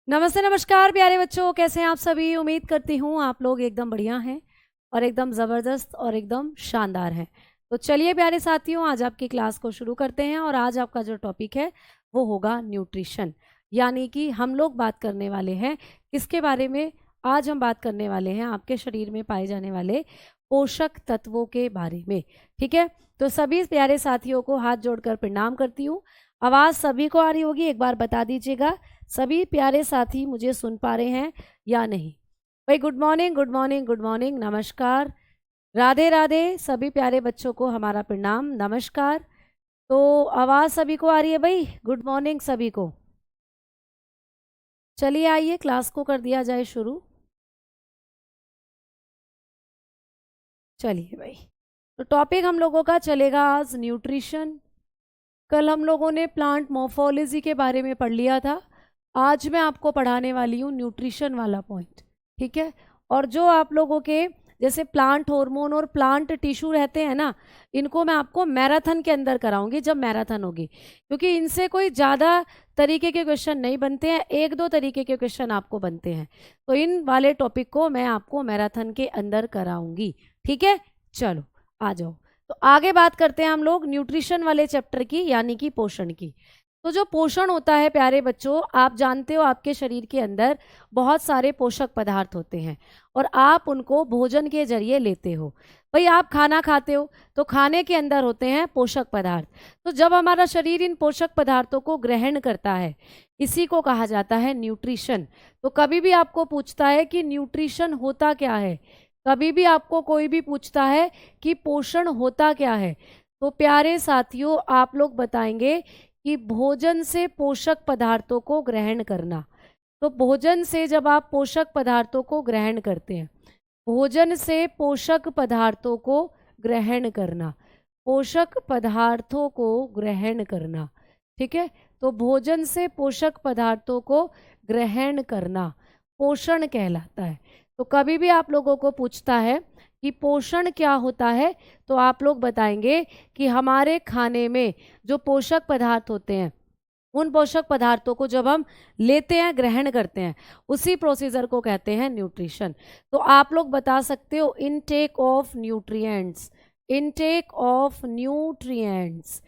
नमस्ते नमस्कार प्यारे बच्चों, कैसे हैं आप सभी। उम्मीद करती हूँ आप लोग एकदम बढ़िया हैं और एकदम ज़बरदस्त और एकदम शानदार हैं। तो चलिए प्यारे साथियों, आज आपकी क्लास को शुरू करते हैं और आज आपका जो टॉपिक है वो होगा न्यूट्रिशन। यानी कि हम लोग बात करने वाले हैं किसके बारे में। आज हम बात करने वाले हैं आपके शरीर में पाए जाने वाले पोषक तत्वों के बारे में। ठीक है, तो सभी प्यारे साथियों को हाथ जोड़कर प्रणाम करती हूँ। आवाज़ सभी को आ रही होगी, एक बार बता दीजिएगा सभी प्यारे साथी मुझे सुन पा रहे हैं या नहीं। भाई good morning good morning good morning, नमस्कार, राधे राधे। सभी प्यारे बच्चों को हमारा प्रणाम, नमस्कार। तो आवाज़ सभी को आ रही है भाई, गुड मॉर्निंग सभी को। चलिए आइए क्लास को कर दिया जाए शुरू। चलिए भाई, तो टॉपिक हम लोगों का चलेगा आज न्यूट्रिशन। कल हम लोगों ने प्लांट मॉर्फोलॉजी के बारे में पढ़ लिया था। आज मैं आपको पढ़ाने वाली हूँ न्यूट्रिशन वाला पॉइंट। ठीक है, और जो आप लोगों के जैसे प्लांट हार्मोन और प्लांट टिश्यू रहते हैं ना, इनको मैं आपको मैराथन के अंदर कराऊंगी जब मैराथन होगी, क्योंकि इनसे कोई ज़्यादा तरीके के क्वेश्चन नहीं बनते हैं, एक दो तरीके के क्वेश्चन आपको बनते हैं। तो इन वाले टॉपिक को मैं आपको मैराथन के अंदर कराऊंगी। ठीक है, चलो आ जाओ। तो आगे बात करते हैं हम लोग न्यूट्रिशन वाले चैप्टर की, यानी कि पोषण की। तो जो पोषण होता है प्यारे बच्चों, आप जानते हो आपके शरीर के अंदर बहुत सारे पोषक पदार्थ होते हैं और आप उनको भोजन के जरिए लेते हो। भाई आप खाना खाते हो तो खाने के अंदर होते हैं पोषक पदार्थ। तो जब हमारा शरीर इन पोषक पदार्थों को ग्रहण करता है, इसी को कहा जाता है न्यूट्रिशन। तो कभी भी आपको पूछता है कि न्यूट्रिशन होता क्या है, कभी भी आपको कोई भी पूछता है कि पोषण होता क्या है, तो प्यारे साथियों आप लोग बताएंगे कि भोजन से पोषक पदार्थों को ग्रहण करना। तो भोजन से जब आप पोषक पदार्थों को ग्रहण करते हैं, भोजन से पोषक पदार्थों को ग्रहण करना, पोषक पदार्थों को ग्रहण करना। ठीक है, तो भोजन से पोषक पदार्थों को ग्रहण करना पोषण कहलाता है। तो कभी भी आप लोगों को पूछता है कि पोषण क्या होता है, तो आप लोग बताएंगे कि हमारे खाने में जो पोषक पदार्थ होते हैं, उन पोषक पदार्थों को जब हम लेते हैं, ग्रहण करते हैं, उसी प्रोसीजर को कहते हैं न्यूट्रिशन। तो आप लोग बता सकते हो intake of nutrients, intake of nutrients,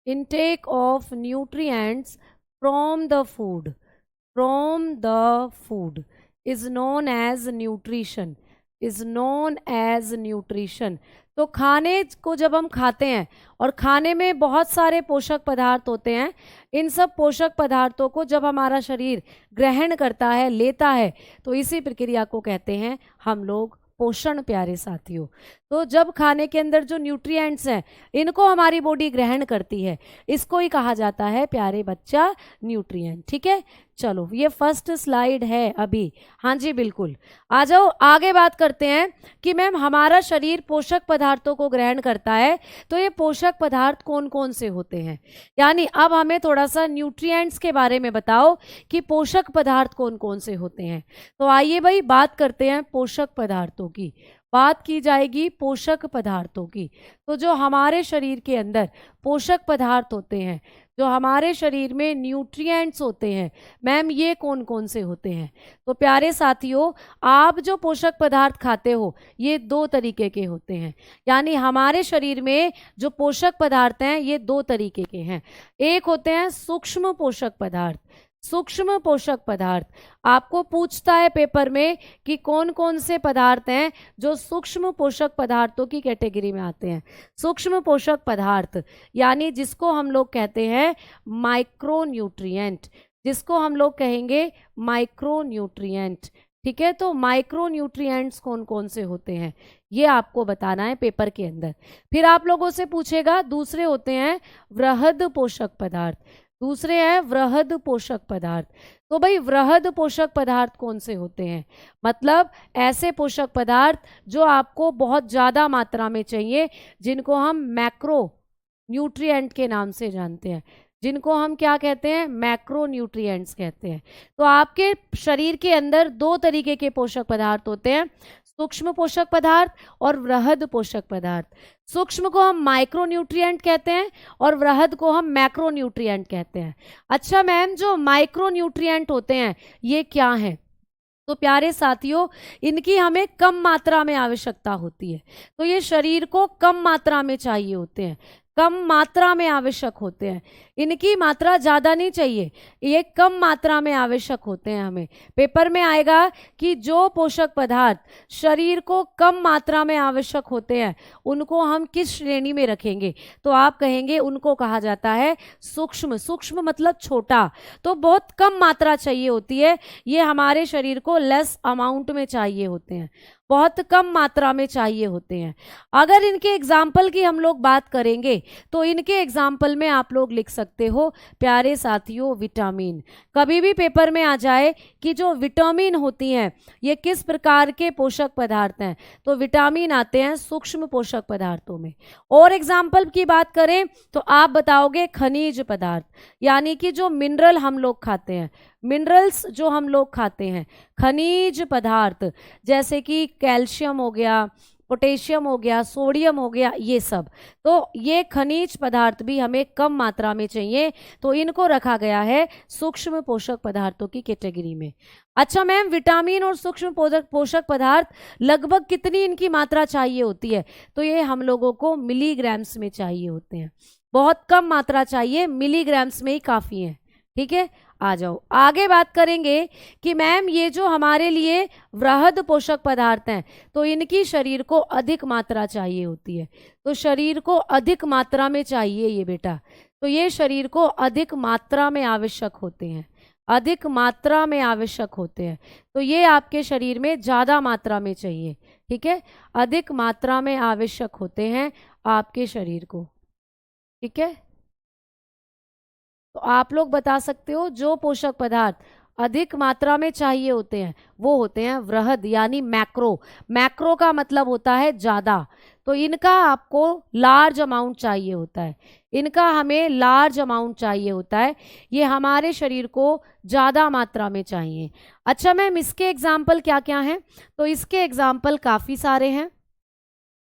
intake of nutrients from the food, from the food is known as nutrition, is known as nutrition. तो खाने को जब हम खाते हैं और खाने में बहुत सारे पोषक पदार्थ होते हैं, इन सब पोषक पदार्थों को जब हमारा शरीर ग्रहण करता है, लेता है, तो इसी प्रक्रिया को कहते हैं हम लोग पोषण प्यारे साथियों। तो जब खाने के अंदर जो न्यूट्रिएंट्स हैं, इनको हमारी बॉडी ग्रहण करती है, इसको ही कहा जाता है प्यारे बच्चा न्यूट्रिएंट। ठीक है, चलो ये फर्स्ट स्लाइड है अभी। हाँ जी बिल्कुल, आ जाओ आगे बात करते हैं कि मैम हमारा शरीर पोषक पदार्थों को ग्रहण करता है, तो ये पोषक पदार्थ कौन कौन से होते हैं। यानी अब हमें थोड़ा सा न्यूट्रिएंट्स के बारे में बताओ कि पोषक पदार्थ कौन कौन से होते हैं। तो आइए भाई बात करते हैं पोषक पदार्थों की, बात की जाएगी पोषक पदार्थों की। तो जो हमारे शरीर के अंदर पोषक पदार्थ होते हैं, जो हमारे शरीर में न्यूट्रिएंट्स होते हैं, मैम ये कौन कौन से होते हैं। तो प्यारे साथियों, आप जो पोषक पदार्थ खाते हो ये दो तरीके के होते हैं। यानी हमारे शरीर में जो पोषक पदार्थ हैं ये दो तरीके के हैं। एक होते हैं सूक्ष्म पोषक पदार्थ, सूक्ष्म पोषक पदार्थ। आपको पूछता है पेपर में कि कौन कौन से पदार्थ हैं जो सूक्ष्म पोषक पदार्थों की कैटेगरी में आते हैं। सूक्ष्म पोषक पदार्थ यानी जिसको हम लोग कहते हैं माइक्रो न्यूट्रिएंट, जिसको हम लोग कहेंगे माइक्रो न्यूट्रिएंट। ठीक है, तो माइक्रो न्यूट्रिएंट्स कौन कौन से होते हैं ये आपको बताना है पेपर के अंदर। फिर आप लोगों से पूछेगा दूसरे होते हैं वृहद पोषक पदार्थ, दूसरे हैं वृहद पोषक पदार्थ। तो भाई वृहद पोषक पदार्थ कौन से होते हैं, मतलब ऐसे पोषक पदार्थ जो आपको बहुत ज़्यादा मात्रा में चाहिए, जिनको हम मैक्रो न्यूट्रिएंट के नाम से जानते हैं, जिनको हम क्या कहते हैं, मैक्रो न्यूट्रिएंट्स कहते हैं। तो आपके शरीर के अंदर दो तरीके के पोषक पदार्थ होते हैं, सूक्ष्म पोषक पदार्थ और वृहद पोषक पदार्थ। सूक्ष्म को हम माइक्रो न्यूट्रिएंट कहते हैं और वृहद को हम मैक्रो न्यूट्रिएंट कहते हैं। अच्छा मैम, जो माइक्रो न्यूट्रिएंट होते हैं ये क्या है? तो प्यारे साथियों, इनकी हमें कम मात्रा में आवश्यकता होती है, तो ये शरीर को कम मात्रा में चाहिए होते हैं, कम मात्रा में आवश्यक होते हैं। इनकी मात्रा ज़्यादा नहीं चाहिए, ये कम मात्रा में आवश्यक होते हैं। हमें पेपर में आएगा कि जो पोषक पदार्थ शरीर को कम मात्रा में आवश्यक होते हैं उनको हम किस श्रेणी में रखेंगे? तो आप कहेंगे उनको कहा जाता है सूक्ष्म। सूक्ष्म मतलब छोटा, तो बहुत कम मात्रा चाहिए होती है, ये हमारे शरीर को लेस अमाउंट में चाहिए होते हैं, बहुत कम मात्रा में चाहिए होते हैं। अगर इनके एग्जाम्पल की हम लोग बात करेंगे तो इनके एग्जाम्पल में आप लोग लिख सकते हो प्यारे साथियों विटामिन। कभी भी पेपर में आ जाए कि जो विटामिन होती हैं ये किस प्रकार के पोषक पदार्थ हैं, तो विटामिन आते हैं सूक्ष्म पोषक पदार्थों में। और एग्जाम्पल की बात करें तो आप बताओगे खनिज पदार्थ, यानी कि जो मिनरल हम लोग खाते हैं, मिनरल्स जो हम लोग खाते हैं, खनिज पदार्थ जैसे कि कैल्शियम हो गया, पोटेशियम हो गया, सोडियम हो गया, ये सब, तो ये खनिज पदार्थ भी हमें कम मात्रा में चाहिए, तो इनको रखा गया है सूक्ष्म पोषक पदार्थों की कैटेगरी में। अच्छा मैम, विटामिन और सूक्ष्म पोषक पदार्थ लगभग कितनी इनकी मात्रा चाहिए होती है? तो ये हम लोगों को मिलीग्राम्स में चाहिए होते हैं, बहुत कम मात्रा चाहिए, मिलीग्राम्स में ही काफ़ी है। ठीक है, आ जाओ आगे बात करेंगे कि मैम ये जो हमारे लिए वृहद पोषक पदार्थ हैं तो इनकी शरीर को अधिक मात्रा चाहिए होती है, तो शरीर को अधिक मात्रा में चाहिए ये बेटा, तो ये शरीर को अधिक मात्रा में आवश्यक होते हैं, अधिक मात्रा में आवश्यक होते हैं, तो ये आपके शरीर में ज़्यादा मात्रा में चाहिए। ठीक है, अधिक मात्रा में आवश्यक होते हैं आपके शरीर को। ठीक है, तो आप लोग बता सकते हो जो पोषक पदार्थ अधिक मात्रा में चाहिए होते हैं वो होते हैं वृहद यानी मैक्रो। मैक्रो का मतलब होता है ज़्यादा, तो इनका आपको लार्ज अमाउंट चाहिए होता है, इनका हमें लार्ज अमाउंट चाहिए होता है, ये हमारे शरीर को ज़्यादा मात्रा में चाहिए। अच्छा मैम, इसके एग्जाम्पल क्या क्या हैं? तो इसके एग्जाम्पल काफ़ी सारे हैं।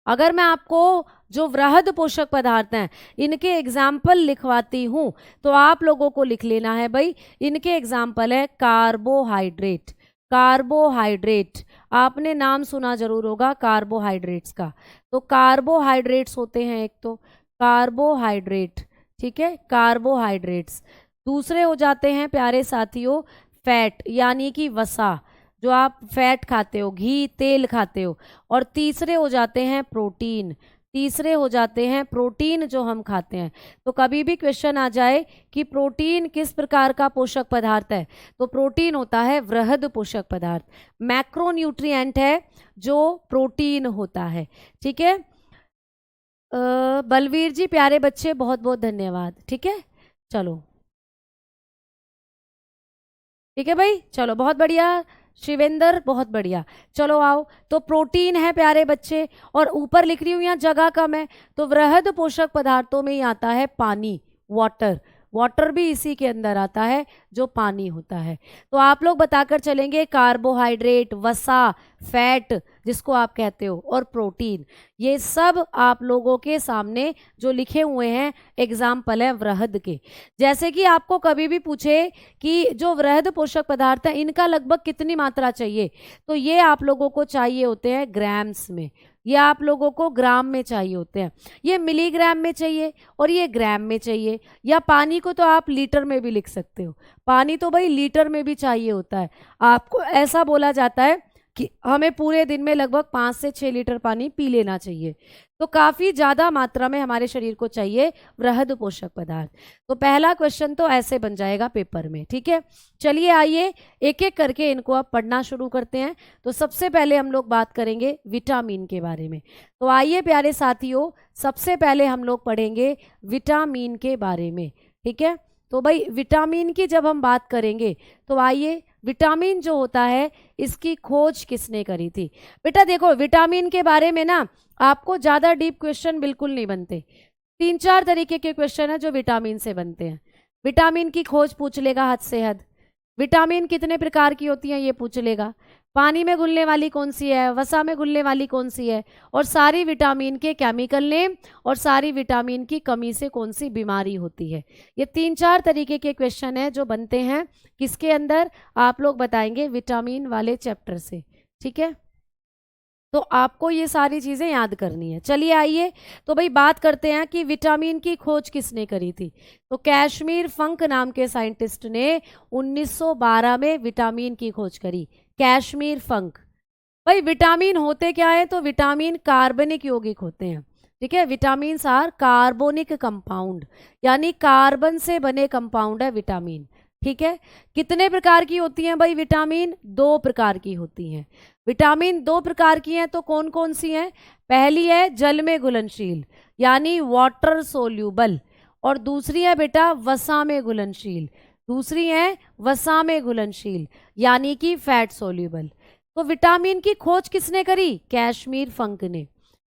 अगर मैं आपको जो वृहद पोषक पदार्थ हैं इनके एग्जाम्पल लिखवाती हूँ तो आप लोगों को लिख लेना है भाई, इनके एग्जाम्पल है कार्बोहाइड्रेट। कार्बोहाइड्रेट आपने नाम सुना जरूर होगा कार्बोहाइड्रेट्स का, तो कार्बोहाइड्रेट्स होते हैं एक तो कार्बोहाइड्रेट। ठीक है, कार्बोहाइड्रेट्स। दूसरे हो जाते हैं प्यारे साथियों फैट यानी कि वसा, जो आप फैट खाते हो, घी तेल खाते हो। और तीसरे हो जाते हैं प्रोटीन, तीसरे हो जाते हैं प्रोटीन जो हम खाते हैं। तो कभी भी क्वेश्चन आ जाए कि प्रोटीन किस प्रकार का पोषक पदार्थ है, तो प्रोटीन होता है वृहद पोषक पदार्थ, मैक्रोन्यूट्रिएंट है जो प्रोटीन होता है। ठीक है, बलवीर जी प्यारे बच्चे बहुत बहुत धन्यवाद। ठीक है, चलो ठीक है भाई, चलो बहुत बढ़िया शिवेंद्र, बहुत बढ़िया। चलो आओ, तो प्रोटीन है प्यारे बच्चे, और ऊपर लिख रही हूँ यहाँ जगह कम है, तो वृहद पोषक पदार्थों में ही आता है पानी, वाटर। वाटर भी इसी के अंदर आता है जो पानी होता है। तो आप लोग बताकर चलेंगे कार्बोहाइड्रेट, वसा, फैट जिसको आप कहते हो, और प्रोटीन, ये सब आप लोगों के सामने जो लिखे हुए हैं एग्जाम्पल है वृहद के। जैसे कि आपको कभी भी पूछे कि जो वृहद पोषक पदार्थ है इनका लगभग कितनी मात्रा चाहिए, तो ये आप लोगों को चाहिए होते हैं ग्राम्स में, ये आप लोगों को ग्राम में चाहिए होते हैं, ये मिलीग्राम में चाहिए और ये ग्राम में चाहिए। या पानी को तो आप लीटर में भी लिख सकते हो, पानी तो भाई लीटर में भी चाहिए होता है। आपको ऐसा बोला जाता है कि हमें पूरे दिन में लगभग 5 से 6 लीटर पानी पी लेना चाहिए, तो काफ़ी ज़्यादा मात्रा में हमारे शरीर को चाहिए वृहद पोषक पदार्थ। तो पहला क्वेश्चन तो ऐसे बन जाएगा पेपर में। ठीक है, चलिए आइए एक एक करके इनको अब पढ़ना शुरू करते हैं। तो सबसे पहले हम लोग बात करेंगे विटामिन के बारे में। तो आइए प्यारे साथियों, सबसे पहले हम लोग पढ़ेंगे विटामिन के बारे में। ठीक है, तो भाई विटामिन की जब हम बात करेंगे तो आइए, विटामिन जो होता है इसकी खोज किसने करी थी? बेटा देखो, विटामिन के बारे में ना आपको ज़्यादा डीप क्वेश्चन बिल्कुल नहीं बनते, 3-4 तरीके के क्वेश्चन है जो विटामिन से बनते हैं। विटामिन की खोज पूछ लेगा हद से हद, विटामिन कितने प्रकार की होती हैं ये पूछ लेगा, पानी में घुलने वाली कौन सी है, वसा में घुलने वाली कौन सी है, और सारी विटामिन के केमिकल नेम, और सारी विटामिन की कमी से कौन सी बीमारी होती है। ये 3-4 तरीके के क्वेश्चन है जो बनते हैं किसके अंदर, आप लोग बताएंगे विटामिन वाले चैप्टर से, ठीक है। तो आपको ये सारी चीज़ें याद करनी है। चलिए आइए तो भाई बात करते हैं कि विटामिन की खोज किसने करी थी। तो कैश्मीर फंक नाम के साइंटिस्ट ने 1912 में विटामिन की खोज करी। कैश्मीर फंक। भाई विटामिन होते क्या है, तो विटामिन कार्बनिक यौगिक होते हैं, ठीक है। विटामिन आर कार्बोनिक कंपाउंड, यानी कार्बन से बने कंपाउंड है विटामिन, ठीक है। कितने प्रकार की होती हैं भाई विटामिन, 2 प्रकार की होती हैं। विटामिन 2 प्रकार की हैं तो कौन कौन सी हैं, पहली है जल में घुलनशील यानी वाटर सोल्यूबल, और दूसरी है बेटा वसा में घुलनशील, दूसरी है वसा में घुलनशील यानी कि फैट सोल्यूबल। तो विटामिन की खोज किसने करी, कैश्मीर फंक ने।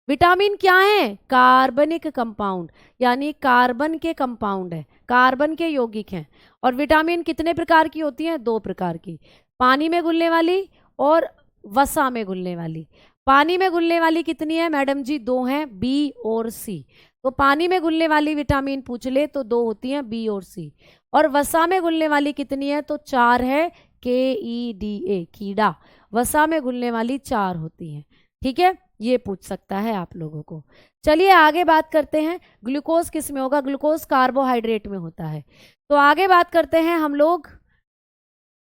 विटामिन क्या है, कार्बनिक कंपाउंड, यानी कार्बन के कंपाउंड है, कार्बन के यौगिक हैं। और विटामिन कितने प्रकार की होती हैं, 2 प्रकार की, पानी में घुलने वाली और वसा में घुलने वाली। पानी में घुलने वाली कितनी है मैडम जी, 2 हैं, बी और सी। तो पानी में घुलने वाली विटामिन पूछ ले तो 2 होती हैं, बी और सी। और वसा में घुलने वाली कितनी है, तो 4 है, KEDA कीड़ा। वसा में घुलने वाली 4 होती हैं, ठीक है। ये पूछ सकता है आप लोगों को। चलिए आगे बात करते हैं, ग्लूकोज किस में होगा, ग्लूकोज कार्बोहाइड्रेट में होता है। तो आगे बात करते हैं हम लोग,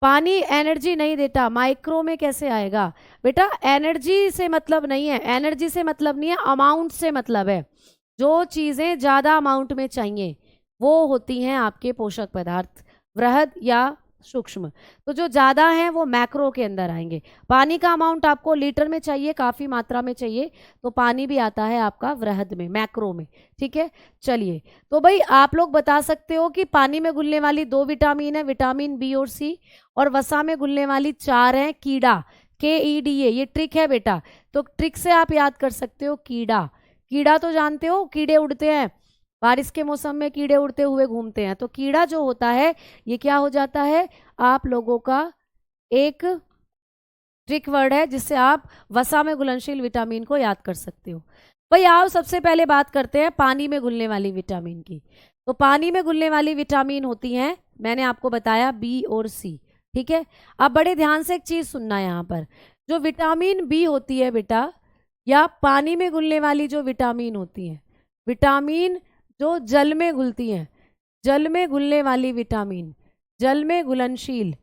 पानी एनर्जी नहीं देता, माइक्रो में कैसे आएगा बेटा। एनर्जी से मतलब नहीं है, एनर्जी से मतलब नहीं है, अमाउंट से मतलब है। जो चीज़ें ज़्यादा अमाउंट में चाहिए वो होती हैं आपके पोषक पदार्थ, वृहद या सूक्ष्म। तो जो ज़्यादा हैं वो मैक्रो के अंदर आएंगे। पानी का अमाउंट आपको लीटर में चाहिए, काफ़ी मात्रा में चाहिए, तो पानी भी आता है आपका वृहद में, मैक्रो में, ठीक है। चलिए तो भाई आप लोग बता सकते हो कि पानी में घुलने वाली 2 विटामिन है, विटामिन बी और सी, और वसा में घुलने वाली 4 हैं, कीड़ा, KEDA। ये ट्रिक है बेटा, तो ट्रिक से आप याद कर सकते हो कीड़ा। कीड़ा तो जानते हो, कीड़े उड़ते हैं, बारिश के मौसम में कीड़े उड़ते हुए घूमते हैं। तो कीड़ा जो होता है ये क्या हो जाता है, आप लोगों का एक ट्रिक वर्ड है जिससे आप वसा में घुलनशील विटामिन को याद कर सकते हो। भाई आओ सबसे पहले बात करते हैं पानी में घुलने वाली विटामिन की। तो पानी में घुलने वाली विटामिन होती हैं, मैंने आपको बताया, बी और सी, ठीक है। अब बड़े ध्यान से एक चीज सुनना है यहाँ पर, जो विटामिन बी होती है बेटा, या पानी में घुलने वाली जो विटामिन होती है, विटामिन जो जल में घुलती हैं, जल में घुलने वाली विटामिन, जल में घुलनशील,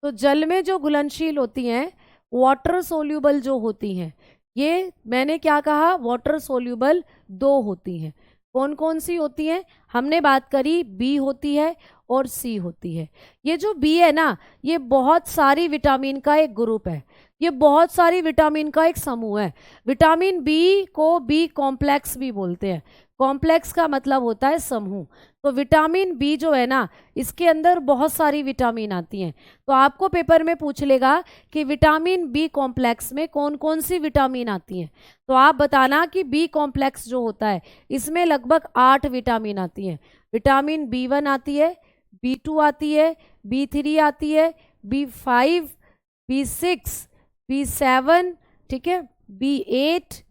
तो जल में जो घुलनशील होती हैं वाटर सोल्यूबल जो होती हैं, ये मैंने क्या कहा, वाटर सोल्यूबल 2 होती हैं। कौन कौन सी होती हैं, हमने बात करी बी होती है और सी होती है। ये जो बी है ना, ये बहुत सारी विटामिन का एक ग्रुप है, ये बहुत सारी विटामिन का एक समूह है। विटामिन बी को बी कॉम्प्लेक्स भी बोलते हैं, कॉम्प्लेक्स का मतलब होता है समूह। तो विटामिन बी जो है ना, इसके अंदर बहुत सारी विटामिन आती हैं। तो आपको पेपर में पूछ लेगा कि विटामिन बी कॉम्प्लेक्स में कौन कौन सी विटामिन आती हैं, तो आप बताना कि बी कॉम्प्लेक्स जो होता है इसमें लगभग 8 विटामिन आती हैं। विटामिन B1 आती है, B2 आती है, B3 आती है, B5, B6, B7, ठीक है, B8,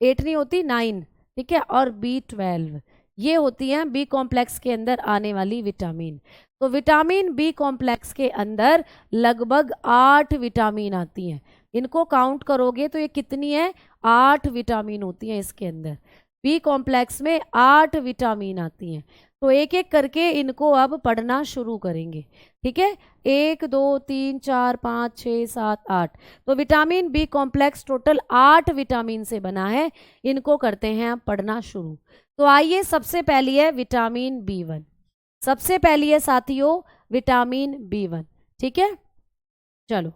8 नहीं होती 9, ठीक है, और B12, ये होती हैं बी कॉम्प्लेक्स के अंदर आने वाली विटामिन। तो विटामिन बी कॉम्प्लेक्स के अंदर लगभग 8 विटामिन आती हैं। इनको काउंट करोगे तो ये कितनी है, 8 विटामिन होती हैं इसके अंदर। बी कॉम्प्लेक्स में 8 विटामिन आती हैं। तो एक एक करके इनको अब पढ़ना शुरू करेंगे, ठीक है। 1 2 3 4 5 6 7 8, तो vitamin B complex total 8 vitamin से बना है। इनको करते हैं अब पढ़ना शुरू। तो आइए, सबसे पहली है विटामिन B1, सबसे पहली है साथियों विटामिन B1, ठीक है। चलो,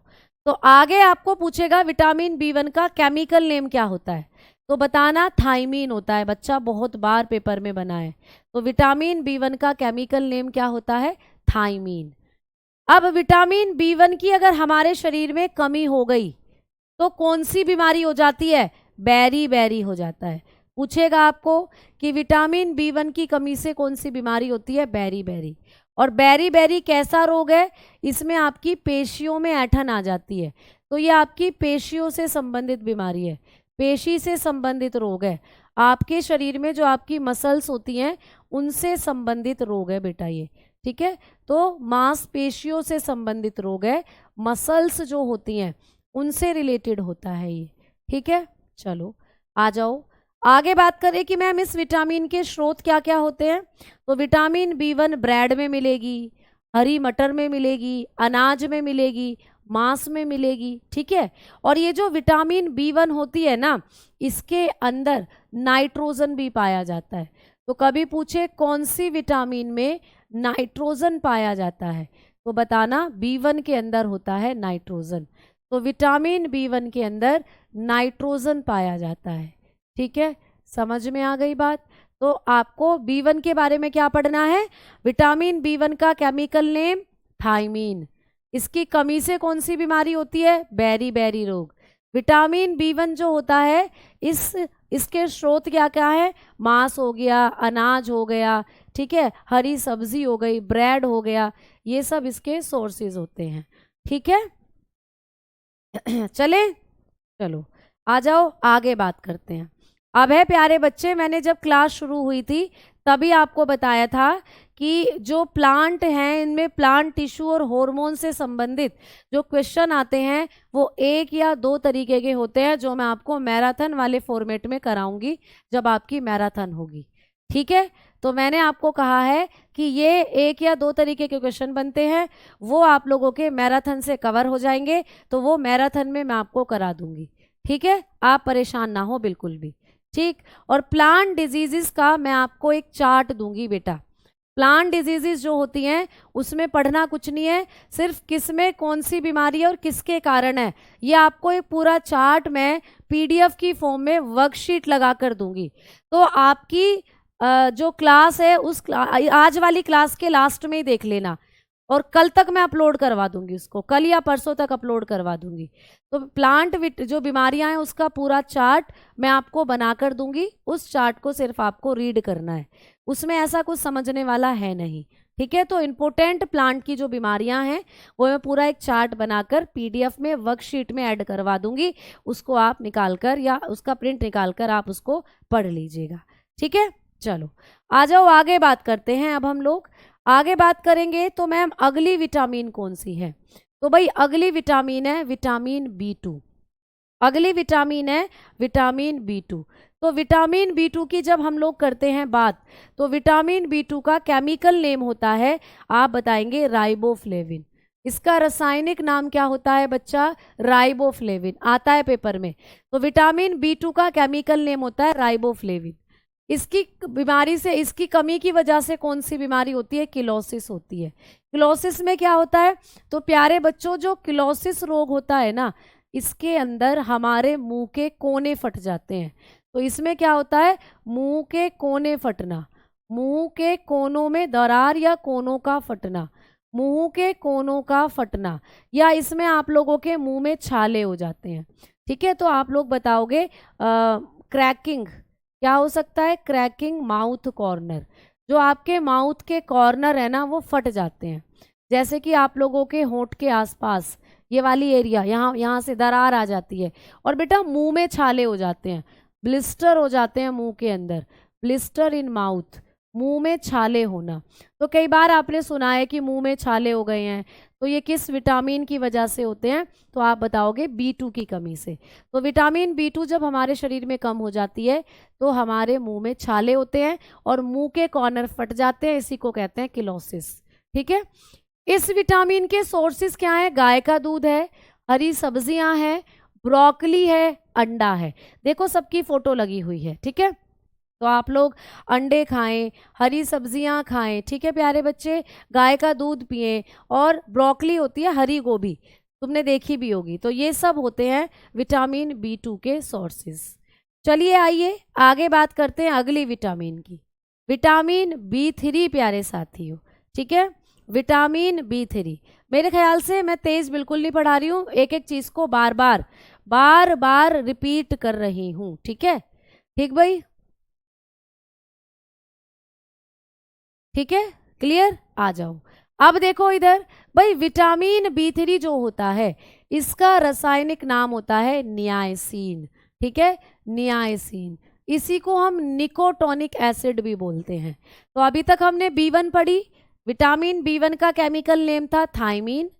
तो आगे आपको पूछेगा विटामिन B1 का केमिकल नेम क्या होता है, तो बताना थाइमीन होता है। बच्चा बहुत बार पेपर में बना है। तो विटामिन B1 का केमिकल नेम क्या होता है, थाइमीन। अब विटामिन B1 की अगर हमारे शरीर में कमी हो गई तो कौन सी बीमारी हो जाती है, बेरी बेरी हो जाता है। पूछेगा आपको कि विटामिन B1 की कमी से कौन सी बीमारी होती है, बेरी बेरी। और बेरी बेरी कैसा रोग है, इसमें आपकी पेशियों में ऐंठन आ जाती है, तो ये आपकी पेशियों से संबंधित बीमारी है, पेशी से संबंधित रोग है, आपके शरीर में जो आपकी मसल्स होती हैं उनसे संबंधित रोग है बेटा ये, ठीक है। तो मांसपेशियों से संबंधित रोग है, मसल्स जो होती हैं उनसे रिलेटेड होता है ये, ठीक है। चलो आ जाओ आगे बात करें कि मैम इस विटामिन के स्रोत क्या क्या होते हैं। तो विटामिन B1 ब्रेड में मिलेगी, हरी मटर में मिलेगी, अनाज में मिलेगी, मांस में मिलेगी, ठीक है। और ये जो विटामिन B1 होती है ना, इसके अंदर नाइट्रोजन भी पाया जाता है। तो कभी पूछे कौन सी विटामिन में नाइट्रोजन पाया जाता है, तो बताना B1 के अंदर होता है नाइट्रोजन। तो विटामिन B1 के अंदर नाइट्रोजन पाया जाता है, ठीक है। समझ में आ गई बात। तो आपको B1 के बारे में क्या पढ़ना है, विटामिन B1 का केमिकल नेम थायमीन, इसकी कमी से कौन सी बीमारी होती है, बेरी बेरी रोग। विटामिन B1 जो होता है इसके स्रोत क्या क्या है, मांस हो गया, अनाज हो गया, ठीक है, हरी सब्जी हो गई, ब्रेड हो गया, ये सब इसके सोर्सेज होते हैं, ठीक है। चले चलो आ जाओ आगे बात करते हैं। अब है प्यारे बच्चे, मैंने जब क्लास शुरू हुई थी तभी आपको बताया था कि जो प्लांट हैं इनमें प्लांट टिश्यू और हार्मोन से संबंधित जो क्वेश्चन आते हैं वो 1 या 2 तरीके के होते हैं, जो मैं आपको मैराथन वाले फॉर्मेट में कराऊंगी जब आपकी मैराथन होगी, ठीक है। तो मैंने आपको कहा है कि ये 1 या 2 तरीके के क्वेश्चन बनते हैं, वो आप लोगों के मैराथन से कवर हो जाएंगे, तो वो मैराथन में मैं आपको करा दूंगी, ठीक है। आप परेशान ना हो बिल्कुल भी, ठीक। और प्लांट डिजीजेस का मैं आपको एक चार्ट दूंगी बेटा। प्लांट डिजीजेस जो होती हैं उसमें पढ़ना कुछ नहीं है, सिर्फ किसमें कौन सी बीमारी है और किसके कारण है, ये आपको एक पूरा चार्ट मैं PDF की फॉर्म में वर्कशीट लगा कर दूंगी। तो आपकी जो क्लास है आज वाली क्लास के लास्ट में ही देख लेना, और कल तक मैं अपलोड करवा दूंगी उसको, कल या परसों तक अपलोड करवा दूंगी। तो प्लांट जो बीमारियां हैं उसका पूरा चार्ट मैं आपको बनाकर दूंगी, उस चार्ट को सिर्फ आपको रीड करना है, उसमें ऐसा कुछ समझने वाला है नहीं, ठीक है। तो इम्पोर्टेंट प्लांट की जो बीमारियां हैं वो मैं पूरा एक चार्ट बनाकर PDF में वर्कशीट में ऐड करवा दूंगी, उसको आप निकालकर या उसका प्रिंट निकालकर आप उसको पढ़ लीजिएगा, ठीक है। चलो आ जाओ आगे बात करते हैं। अब हम लोग आगे बात करेंगे तो मैम अगली विटामिन कौन सी है, तो भाई अगली विटामिन है विटामिन B2, अगली विटामिन है विटामिन B2। तो विटामिन B2 की जब हम लोग करते हैं बात, तो विटामिन B2 का केमिकल नेम होता है, आप बताएंगे राइबोफ्लेविन। इसका रासायनिक नाम क्या होता है बच्चा, राइबोफ्लेविन, आता है पेपर में। तो विटामिन B2 का केमिकल नेम होता है राइबोफ्लेविन। इसकी बीमारी से, इसकी कमी की वजह से कौन सी बीमारी होती है, किलोसिस होती है। किलोसिस में क्या होता है, तो प्यारे बच्चों जो किलोसिस रोग होता है ना, इसके अंदर हमारे मुंह के कोने फट जाते हैं। तो इसमें क्या होता है, मुंह के कोने फटना, मुंह के कोनों में दरार या कोनों का फटना, मुंह के कोनों का फटना, या इसमें आप लोगों के मुंह में छाले हो जाते हैं, ठीक है। तो आप लोग बताओगे क्रैकिंग, क्या हो सकता है, क्रैकिंग माउथ कॉर्नर, जो आपके माउथ के कॉर्नर है ना वो फट जाते हैं, जैसे कि आप लोगों के होंठ के आसपास ये वाली एरिया, यहाँ से दरार आ जाती है, और बेटा मुंह में छाले हो जाते हैं, ब्लिस्टर हो जाते हैं मुंह के अंदर, ब्लिस्टर इन माउथ, मुंह में छाले होना। तो कई बार आपने सुना है कि मुंह में छाले हो गए हैं, तो ये किस विटामिन की वजह से होते हैं, तो आप बताओगे B2 की कमी से। तो विटामिन B2 जब हमारे शरीर में कम हो जाती है तो हमारे मुंह में छाले होते हैं और मुंह के कॉर्नर फट जाते हैं, इसी को कहते हैं किलोसिस, ठीक है। इस विटामिन के सोर्सेस क्या है, गाय का दूध है, हरी सब्जियां हैं, ब्रोकली है, अंडा है। देखो सबकी फोटो लगी हुई है, ठीक है। तो आप लोग अंडे खाएं, हरी सब्जियां खाएं, ठीक है प्यारे बच्चे, गाय का दूध पिएं, और ब्रोकली होती है हरी गोभी, तुमने देखी भी होगी। तो ये सब होते हैं विटामिन B2 के सोर्सेस। चलिए आइए आगे बात करते हैं अगली विटामिन की, विटामिन B3 प्यारे साथियों, ठीक है। विटामिन B3, मेरे ख्याल से मैं तेज बिल्कुल नहीं पढ़ा रही हूँ, एक एक चीज को बार बार रिपीट कर रही हूँ, ठीक है, ठीक भाई, ठीक है। क्लियर? आ जाओ। अब देखो इधर भाई, विटामिन B3 जो होता है इसका रासायनिक नाम होता है नियासिन। ठीक है, नियासिन। इसी को हम निकोटोनिक एसिड भी बोलते हैं। तो अभी तक हमने B1 पढ़ी। विटामिन B1 का केमिकल नेम था थायमीन,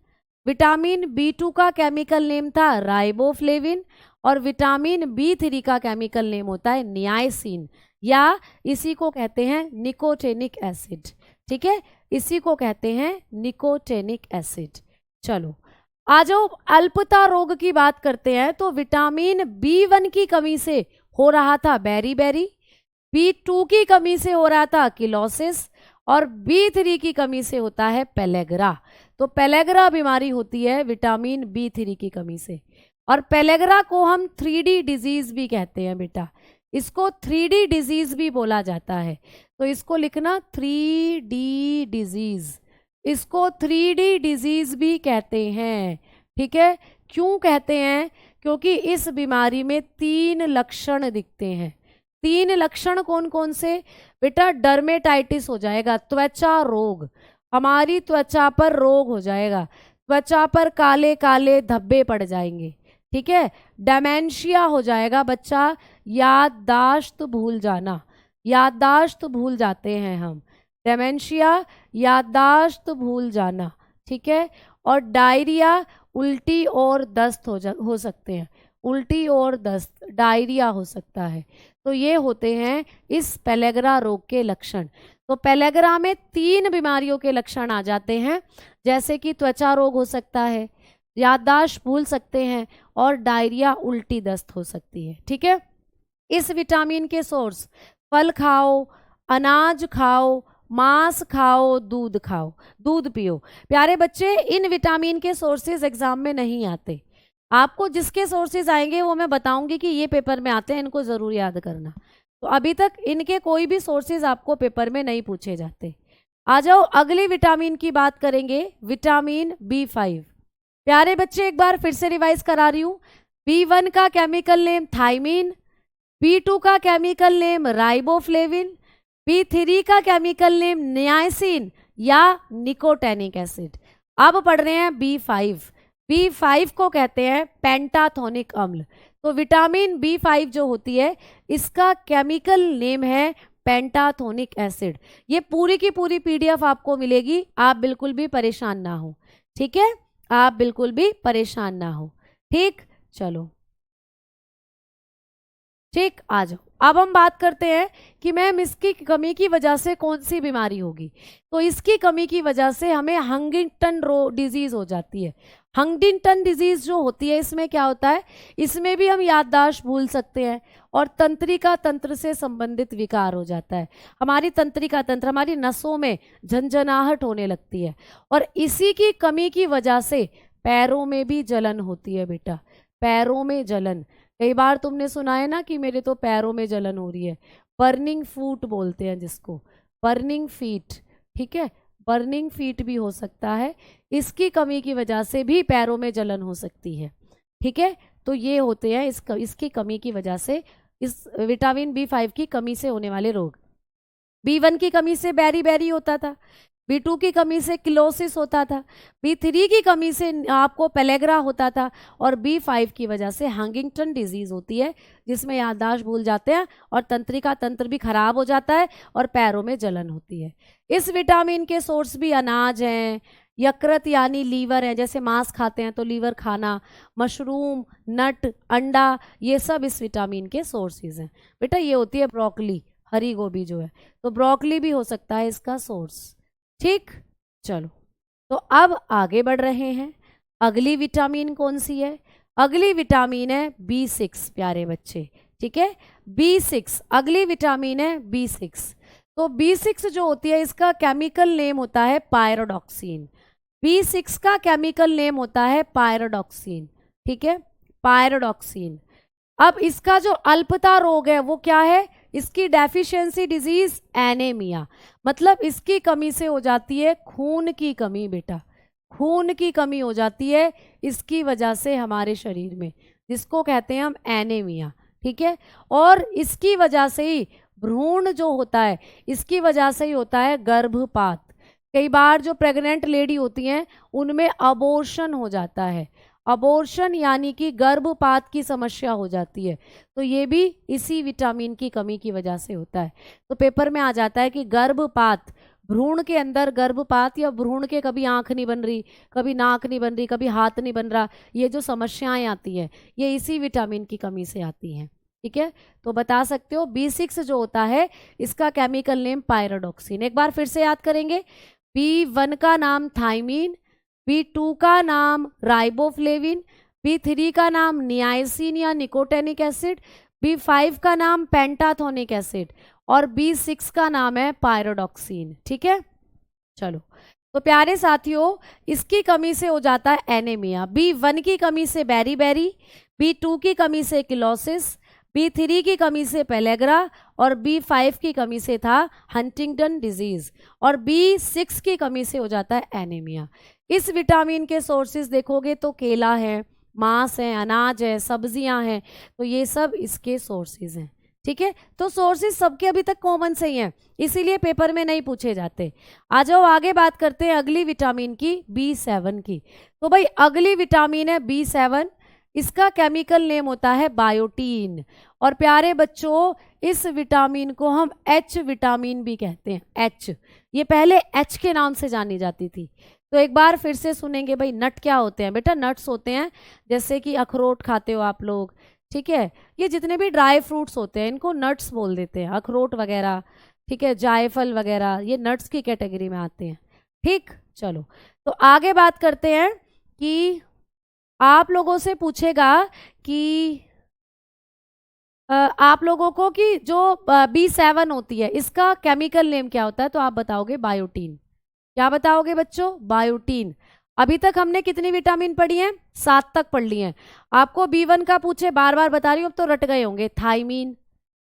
विटामिन B2 का केमिकल नेम था राइबोफ्लेविन, और विटामिन B3 का केमिकल नेम होता है नियासिन, या इसी को कहते हैं निकोटेनिक एसिड। ठीक है, इसी को कहते हैं निकोटेनिक एसिड। चलो आ जाओ, अल्पता रोग की बात करते हैं। तो विटामिन B1 की कमी से हो रहा था बेरी, B2 की कमी से हो रहा था किलोसिस, और B3 की कमी से होता है पेलेग्रा। तो पेलेग्रा बीमारी होती है विटामिन B3 की कमी से, और पेलेग्रा को हम 3D डिजीज भी कहते हैं बेटा। इसको 3D डिजीज भी बोला जाता है। तो इसको लिखना 3D डिजीज, इसको 3D डिजीज भी कहते हैं। ठीक है, क्यों कहते हैं? क्योंकि इस बीमारी में 3 लक्षण दिखते हैं। 3 लक्षण कौन कौन से बेटा? डर्मेटाइटिस हो जाएगा, त्वचा रोग, हमारी त्वचा पर रोग हो जाएगा, त्वचा पर काले काले धब्बे पड़ जाएंगे। ठीक है, डेमेंशिया हो जाएगा, बच्चा याददाश्त भूल जाना, याददाश्त भूल जाते हैं हम, डेमेंशिया याददाश्त भूल जाना। ठीक है, और डायरिया, उल्टी और दस्त हो सकते हैं, उल्टी और दस्त, डायरिया हो सकता है। तो ये होते हैं इस पेलेग्रा रोग के लक्षण। तो पेलेग्रा में 3 बीमारियों के लक्षण आ जाते हैं, जैसे कि त्वचा रोग हो सकता है, याददाश्त भूल सकते हैं, और डायरिया उल्टी दस्त हो सकती है। ठीक है, इस विटामिन के सोर्स फल खाओ, अनाज खाओ, मांस खाओ, दूध खाओ, दूध पियो। प्यारे बच्चे, इन विटामिन के सोर्सेज एग्जाम में नहीं आते। आपको जिसके सोर्सेज आएंगे वो मैं बताऊंगी कि ये पेपर में आते हैं, इनको जरूर याद करना। तो अभी तक इनके कोई भी सोर्सेज आपको पेपर में नहीं पूछे जाते। आ जाओ, अगली विटामिन की बात करेंगे, विटामिन B5। प्यारे बच्चे, एक बार फिर से रिवाइज करा रही हूँ। B1 का केमिकल नेम थायमीन, B2 का केमिकल नेम राइबोफ्लेविन, B3 का केमिकल नेम नियासिन या निकोटेनिक एसिड। अब पढ़ रहे हैं B5। B5 को कहते हैं पेंटाथोनिक अम्ल। तो विटामिन B5 जो होती है इसका केमिकल नेम है पेंटाथोनिक एसिड। ये पूरी की पूरी PDF आपको मिलेगी, आप बिल्कुल भी परेशान ना हो। ठीक है, आप बिल्कुल भी परेशान ना हो। ठीक, चलो ठीक, आ जाओ। अब हम बात करते हैं कि मैम इसकी कमी की वजह से कौन सी बीमारी होगी। तो इसकी कमी की वजह से हमें हंटिंगटन डिजीज हो जाती है। हंटिंगटन डिजीज जो होती है इसमें क्या होता है, इसमें भी हम याददाश्त भूल सकते हैं, और तंत्रिका तंत्र से संबंधित विकार हो जाता है। हमारी तंत्रिका तंत्र, हमारी नसों में झंझनाहट होने लगती है, और इसी की कमी की वजह से पैरों में भी जलन होती है बेटा, पैरों में जलन। कई बार तुमने सुना है ना कि मेरे तो पैरों में जलन हो रही है, बर्निंग फूट बोलते हैं जिसको, बर्निंग फीट। ठीक है, बर्निंग फीट भी हो सकता है, इसकी कमी की वजह से भी पैरों में जलन हो सकती है। ठीक है, तो ये होते हैं इसकी कमी की वजह से, इस विटामिन B5 की कमी से होने वाले रोग। B1 की कमी से बेरी होता था, B2 की कमी से किलोसिस होता था, B3 की कमी से आपको पेलेग्रा होता था, और B5 की वजह से हंटिंगटन डिजीज होती है, जिसमें याददाश्त भूल जाते हैं और तंत्रिका तंत्र भी खराब हो जाता है और पैरों में जलन होती है। इस विटामिन के सोर्स भी अनाज हैं, यकृत यानी लीवर है, जैसे मांस खाते हैं तो लीवर खाना, मशरूम, नट, अंडा, ये सब इस विटामिन के सोर्सेज हैं। बेटा ये होती है ब्रोकली, हरी गोभी जो है, तो ब्रोकली भी हो सकता है इसका सोर्स। ठीक, चलो तो अब आगे बढ़ रहे हैं। अगली विटामिन कौन सी है? अगली विटामिन है B6 प्यारे बच्चे। ठीक है, B6 अगली विटामिन है B6। तो B6 जो होती है इसका केमिकल नेम होता है पायरोडॉक्सिन। B6 का केमिकल नेम होता है पायरोडॉक्सिन। ठीक है, पायरोडॉक्सिन। अब इसका जो अल्पता रोग है वो क्या है? इसकी डेफिशिएंसी डिजीज एनीमिया, मतलब इसकी कमी से हो जाती है खून की कमी बेटा, खून की कमी हो जाती है इसकी वजह से हमारे शरीर में, जिसको कहते हैं हम एनीमिया। ठीक है, और इसकी वजह से ही भ्रूण जो होता है, इसकी वजह से ही होता है गर्भपात। कई बार जो प्रेग्नेंट लेडी होती हैं उनमें अबॉर्शन हो जाता है, अबॉर्शन यानी कि गर्भपात की समस्या हो जाती है, तो ये भी इसी विटामिन की कमी की वजह से होता है। तो पेपर में आ जाता है कि गर्भपात, भ्रूण के अंदर गर्भपात या भ्रूण के कभी आंख नहीं बन रही, कभी नाक नहीं बन रही, कभी हाथ नहीं बन रहा, ये जो समस्याएं आती हैं ये इसी विटामिन की कमी से आती हैं। ठीक है, तो बता सकते हो B6 जो होता है इसका केमिकल नेम पायरोडॉक्सिन। एक बार फिर से याद करेंगे, B1 का नाम थायमीन, B2 का नाम राइबोफ्लेविन, B3 का नाम नियासिन या निकोटेनिक एसिड, B5 का नाम पेंटाथोनिक एसिड और B6 का नाम है पायरोडॉक्सिन। ठीक है, चलो तो प्यारे साथियों, इसकी कमी से हो जाता है एनीमिया। B1 की कमी से बेरी, B2 की कमी से किलोसिस, B3 की कमी से पेलेग्रा और B5 की कमी से था हंटिंगटन डिजीज और B6 की कमी से हो जाता है एनीमिया। इस विटामिन के सोर्सेज देखोगे तो केला है, मांस है, अनाज है, सब्जियां हैं, तो ये सब इसके सोर्सेज हैं। ठीक है, तो सोर्सेज सबके अभी तक कॉमन से ही हैं, इसीलिए पेपर में नहीं पूछे जाते। आ जाओ आगे बात करते हैं अगली विटामिन की, B7 की। तो भाई अगली विटामिन है B7, इसका केमिकल नेम होता है बायोटीन। और प्यारे बच्चों, इस विटामिन को हम H विटामिन भी कहते हैं। H, ये पहले H के नाम से जानी जाती थी। तो एक बार फिर से सुनेंगे भाई, नट क्या होते हैं बेटा? नट्स होते हैं, जैसे कि अखरोट खाते हो आप लोग, ठीक है, ये जितने भी ड्राई फ्रूट्स होते हैं इनको नट्स बोल देते हैं, अखरोट वगैरह, ठीक है, जायफल वगैरह, ये नट्स की कैटेगरी में आते हैं। ठीक, चलो तो आगे बात करते हैं कि आप लोगों से पूछेगा कि आप लोगों को कि जो B7 होती है इसका केमिकल नेम क्या होता है, तो आप बताओगे बायोटीन। क्या बताओगे बच्चों? बायोटीन। अभी तक हमने कितनी विटामिन पढ़ी हैं? 7 तक पढ़ ली हैं। आपको B1 का पूछे, बार बार बता रही हूँ, अब तो रट गए होंगे, थाइमीन।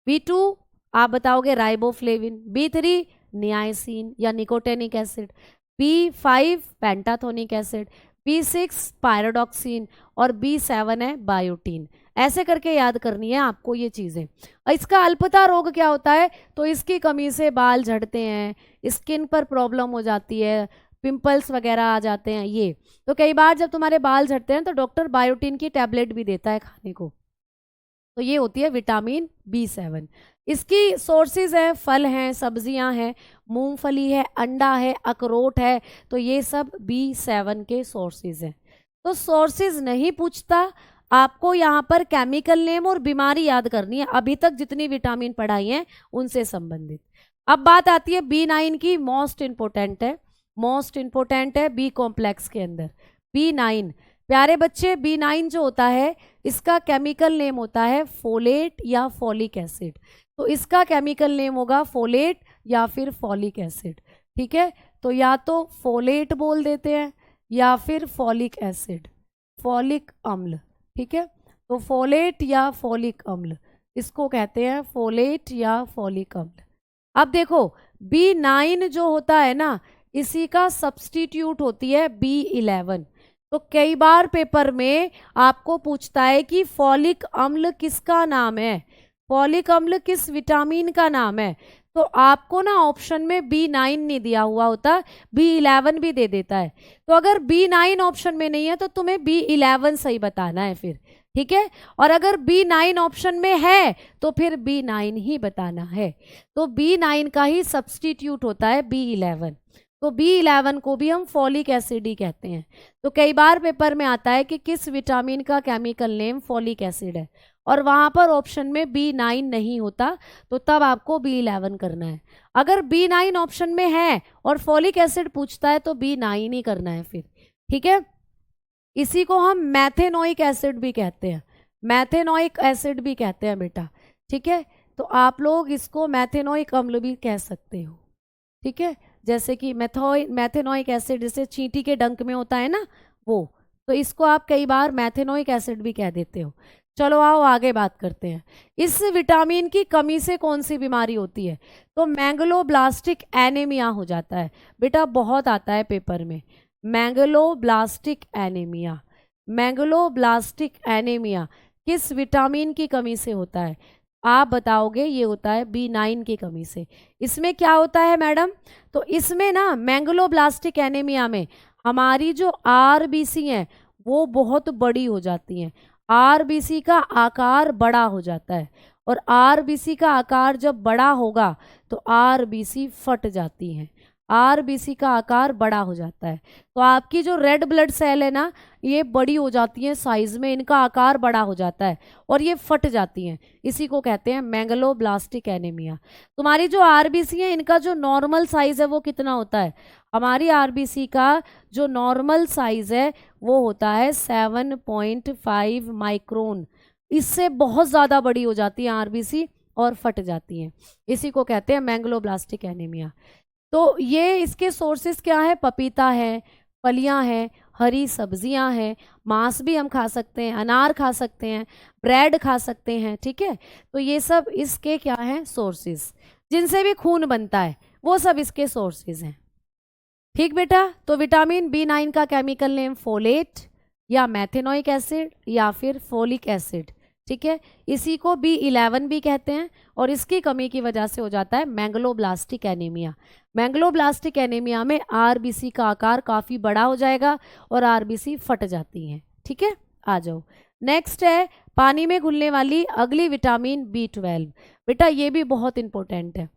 B2 आप बताओगे राइबोफ्लेविन, B3 नियासिन या nicotinic acid, B5 pantothenic acid, B6 pyridoxine और B7 है बायोटीन। ऐसे करके याद करनी है आपको ये चीज़ें। इसका अल्पता रोग क्या होता है? तो इसकी कमी से बाल झड़ते हैं, स्किन पर प्रॉब्लम हो जाती है, पिंपल्स वगैरह आ जाते हैं। ये तो कई बार जब तुम्हारे बाल झड़ते हैं तो डॉक्टर बायोटीन की टैबलेट भी देता है खाने को। तो ये होती है विटामिन B7। इसकी सोर्सेज हैं, फल हैं, सब्जियां हैं, मूंगफली है, अंडा है, अखरोट है, तो ये सब B7 के सोर्सेज हैं। तो सोर्सेज नहीं पूछता, आपको यहाँ पर केमिकल नेम और बीमारी याद करनी है, अभी तक जितनी विटामिन पढ़ाई हैं उनसे संबंधित। अब बात आती है B9 की, मोस्ट इंपोर्टेंट है, मोस्ट इंपोर्टेंट है B कॉम्प्लेक्स के अंदर। B9 प्यारे बच्चे, B9 जो होता है इसका केमिकल नेम होता है फोलेट या फॉलिक एसिड। तो इसका केमिकल नेम होगा फोलेट या फिर फॉलिक एसिड। ठीक है, तो या तो फोलेट बोल देते हैं या फिर फॉलिक एसिड, फॉलिक अम्ल। ठीक है, तो फोलेट या फॉलिक अम्ल, इसको कहते हैं फोलेट या फॉलिक अम्ल। अब देखो B9 जो होता है ना, इसी का सब्स्टिट्यूट होती है B11। तो कई बार पेपर में आपको पूछता है कि फॉलिक अम्ल किसका नाम है, फॉलिक अम्ल किस विटामिन का नाम है, तो आपको ना ऑप्शन में B9 नहीं दिया हुआ होता, B11 भी दे देता है। तो अगर B9 ऑप्शन में नहीं है तो तुम्हें B11 सही बताना है फिर। ठीक है, और अगर B9 ऑप्शन में है तो फिर B9 ही बताना है। तो B9 का ही सब्स्टिट्यूट होता है B11। तो B11 को भी हम फॉलिक एसिड ही कहते हैं। तो कई बार पेपर में आता है कि किस विटामिन का केमिकल नेम फॉलिक एसिड है, और वहां पर ऑप्शन में B9 नहीं होता, तो तब आपको B11 करना है। अगर B9 ऑप्शन में है और फॉलिक एसिड पूछता है तो B9 ही करना है फिर। ठीक है, इसी को हम मैथेनोइक एसिड भी कहते हैं, मैथेनोइक एसिड भी कहते हैं बेटा। ठीक है, तो आप लोग इसको मैथेनोइक अम्ल भी कह सकते हो। ठीक है, जैसे कि मैथेनोइक एसिड जैसे चींटी के डंक में होता है ना वो, तो इसको आप कई बार मैथेनोइक एसिड भी कह देते हो। चलो आओ आगे बात करते हैं, इस विटामिन की कमी से कौन सी बीमारी होती है, तो मैंगलोब्लास्टिक एनीमिया हो जाता है बेटा, बहुत आता है पेपर में, मैंगलोब्लास्टिक एनीमिया। मैंगलोब्लास्टिक एनीमिया किस विटामिन की कमी से होता है, आप बताओगे ये होता है B9 की कमी से। इसमें क्या होता है मैडम, तो इसमें ना मैंगलोब्लास्टिक एनीमिया में हमारी जो आरबीसी हैं वो बहुत बड़ी हो जाती हैं, आरबीसी का आकार बड़ा हो जाता है, और आरबीसी का आकार जब बड़ा होगा तो आरबीसी फट जाती हैं, आरबीसी का आकार बड़ा हो जाता है। तो आपकी जो रेड ब्लड सेल है ना, ये बड़ी हो जाती हैं साइज में, इनका आकार बड़ा हो जाता है और ये फट जाती हैं, इसी को कहते हैं मैंगलोब्लास्टिक एनीमिया। तुम्हारी जो आरबीसी है इनका जो नॉर्मल साइज है वो कितना होता है, हमारी आरबीसी का जो नॉर्मल साइज है वो होता है 7.5 माइक्रोन, इससे बहुत ज़्यादा बड़ी हो जाती है आरबीसी और फट जाती हैं, इसी को कहते हैं मैंगलोब्लास्टिक एनीमिया। तो ये इसके सोर्सेस क्या है, पपीता है, फलियां हैं, हरी सब्जियां हैं, मांस भी हम खा सकते हैं, अनार खा सकते हैं, ब्रेड खा सकते हैं, ठीक है। तो ये सब इसके क्या हैं, सोर्सेस, जिनसे भी खून बनता है वो सब इसके सोर्सेस हैं, ठीक बेटा। तो विटामिन B9 का केमिकल नेम फोलेट या मैथेनोइक एसिड या फिर फोलिक एसिड, ठीक है। इसी को B11 भी कहते हैं और इसकी कमी की वजह से हो जाता है मैंगलोब्लास्टिक एनीमिया। मैंगलोब्लास्टिक एनीमिया में आरबीसी का आकार काफ़ी बड़ा हो जाएगा और आरबीसी फट जाती हैं, ठीक है। आ जाओ, नेक्स्ट है पानी में घुलने वाली अगली विटामिन B12। बेटा ये भी बहुत इंपॉर्टेंट है,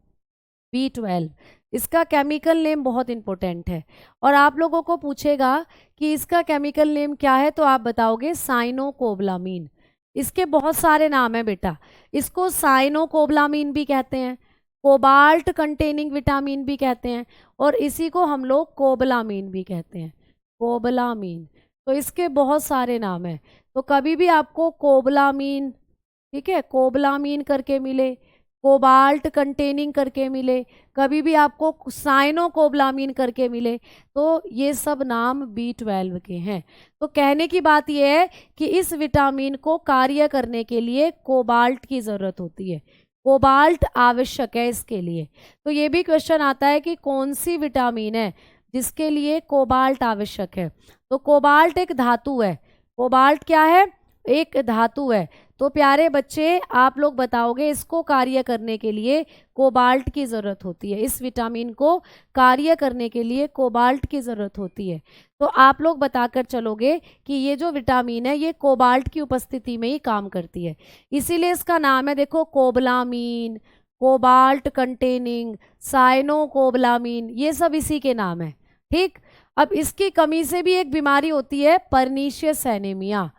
B12 इसका केमिकल नेम बहुत इंपॉर्टेंट है, और आप लोगों को पूछेगा कि इसका केमिकल नेम क्या है, तो आप बताओगे साइनोकोबलामीन। इसके बहुत सारे नाम हैं बेटा, इसको साइनोकोबलामीन भी कहते हैं, कोबाल्ट कंटेनिंग विटामिन भी कहते हैं, और इसी को हम लोग कोबलामीन भी कहते हैं, कोबलामीन। तो इसके बहुत सारे नाम हैं, तो कभी भी आपको कोबलामीन, ठीक है, कोबलामीन करके मिले, कोबाल्ट कंटेनिंग करके मिले, कभी भी आपको साइनोकोबलामीन करके मिले, तो ये सब नाम B12 के हैं। तो कहने की बात यह है कि इस विटामिन को कार्य करने के लिए कोबाल्ट की ज़रूरत होती है, कोबाल्ट आवश्यक है इसके लिए। तो ये भी क्वेश्चन आता है कि कौन सी विटामिन है जिसके लिए कोबाल्ट आवश्यक है। तो कोबाल्ट एक धातु है, कोबाल्ट क्या है, एक धातु है। तो प्यारे बच्चे आप लोग बताओगे इसको कार्य करने के लिए कोबाल्ट की ज़रूरत होती है, इस विटामिन को कार्य करने के लिए कोबाल्ट की ज़रूरत होती है। तो आप लोग बताकर चलोगे कि ये जो विटामिन है ये कोबाल्ट की उपस्थिति में ही काम करती है, इसीलिए इसका नाम है, देखो, कोबलामीन, कोबाल्ट कंटेनिंग, साइनोकोबलामीन, ये सब इसी के नाम है, ठीक। अब इसकी कमी से भी एक बीमारी होती है परनीशियस एनीमिया,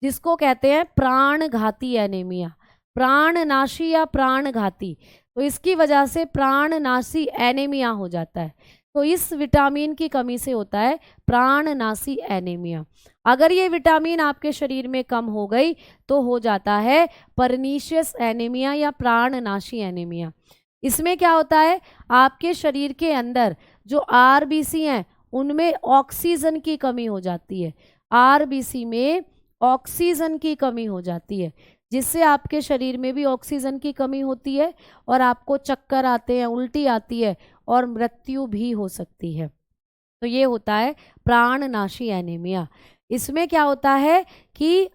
जिसको कहते हैं प्राणघाती एनीमिया, प्राणनाशी या प्राणघाती। तो इसकी वजह से प्राणनाशी एनीमिया हो जाता है, तो इस विटामिन की कमी से होता है प्राणनाशी एनीमिया। अगर ये विटामिन आपके शरीर में कम हो गई तो हो जाता है परनीशियस एनीमिया या प्राणनाशी एनीमिया। इसमें क्या होता है, आपके शरीर के अंदर जो आरबीसी हैं उनमें ऑक्सीजन की कमी हो जाती है, आरबीसी में ऑक्सीजन की कमी हो जाती है, जिससे आपके शरीर में भी ऑक्सीजन की कमी होती है और आपको चक्कर आते हैं, उल्टी आती है और मृत्यु भी हो सकती है। तो ये होता है प्राणनाशी एनीमिया। इसमें क्या होता है कि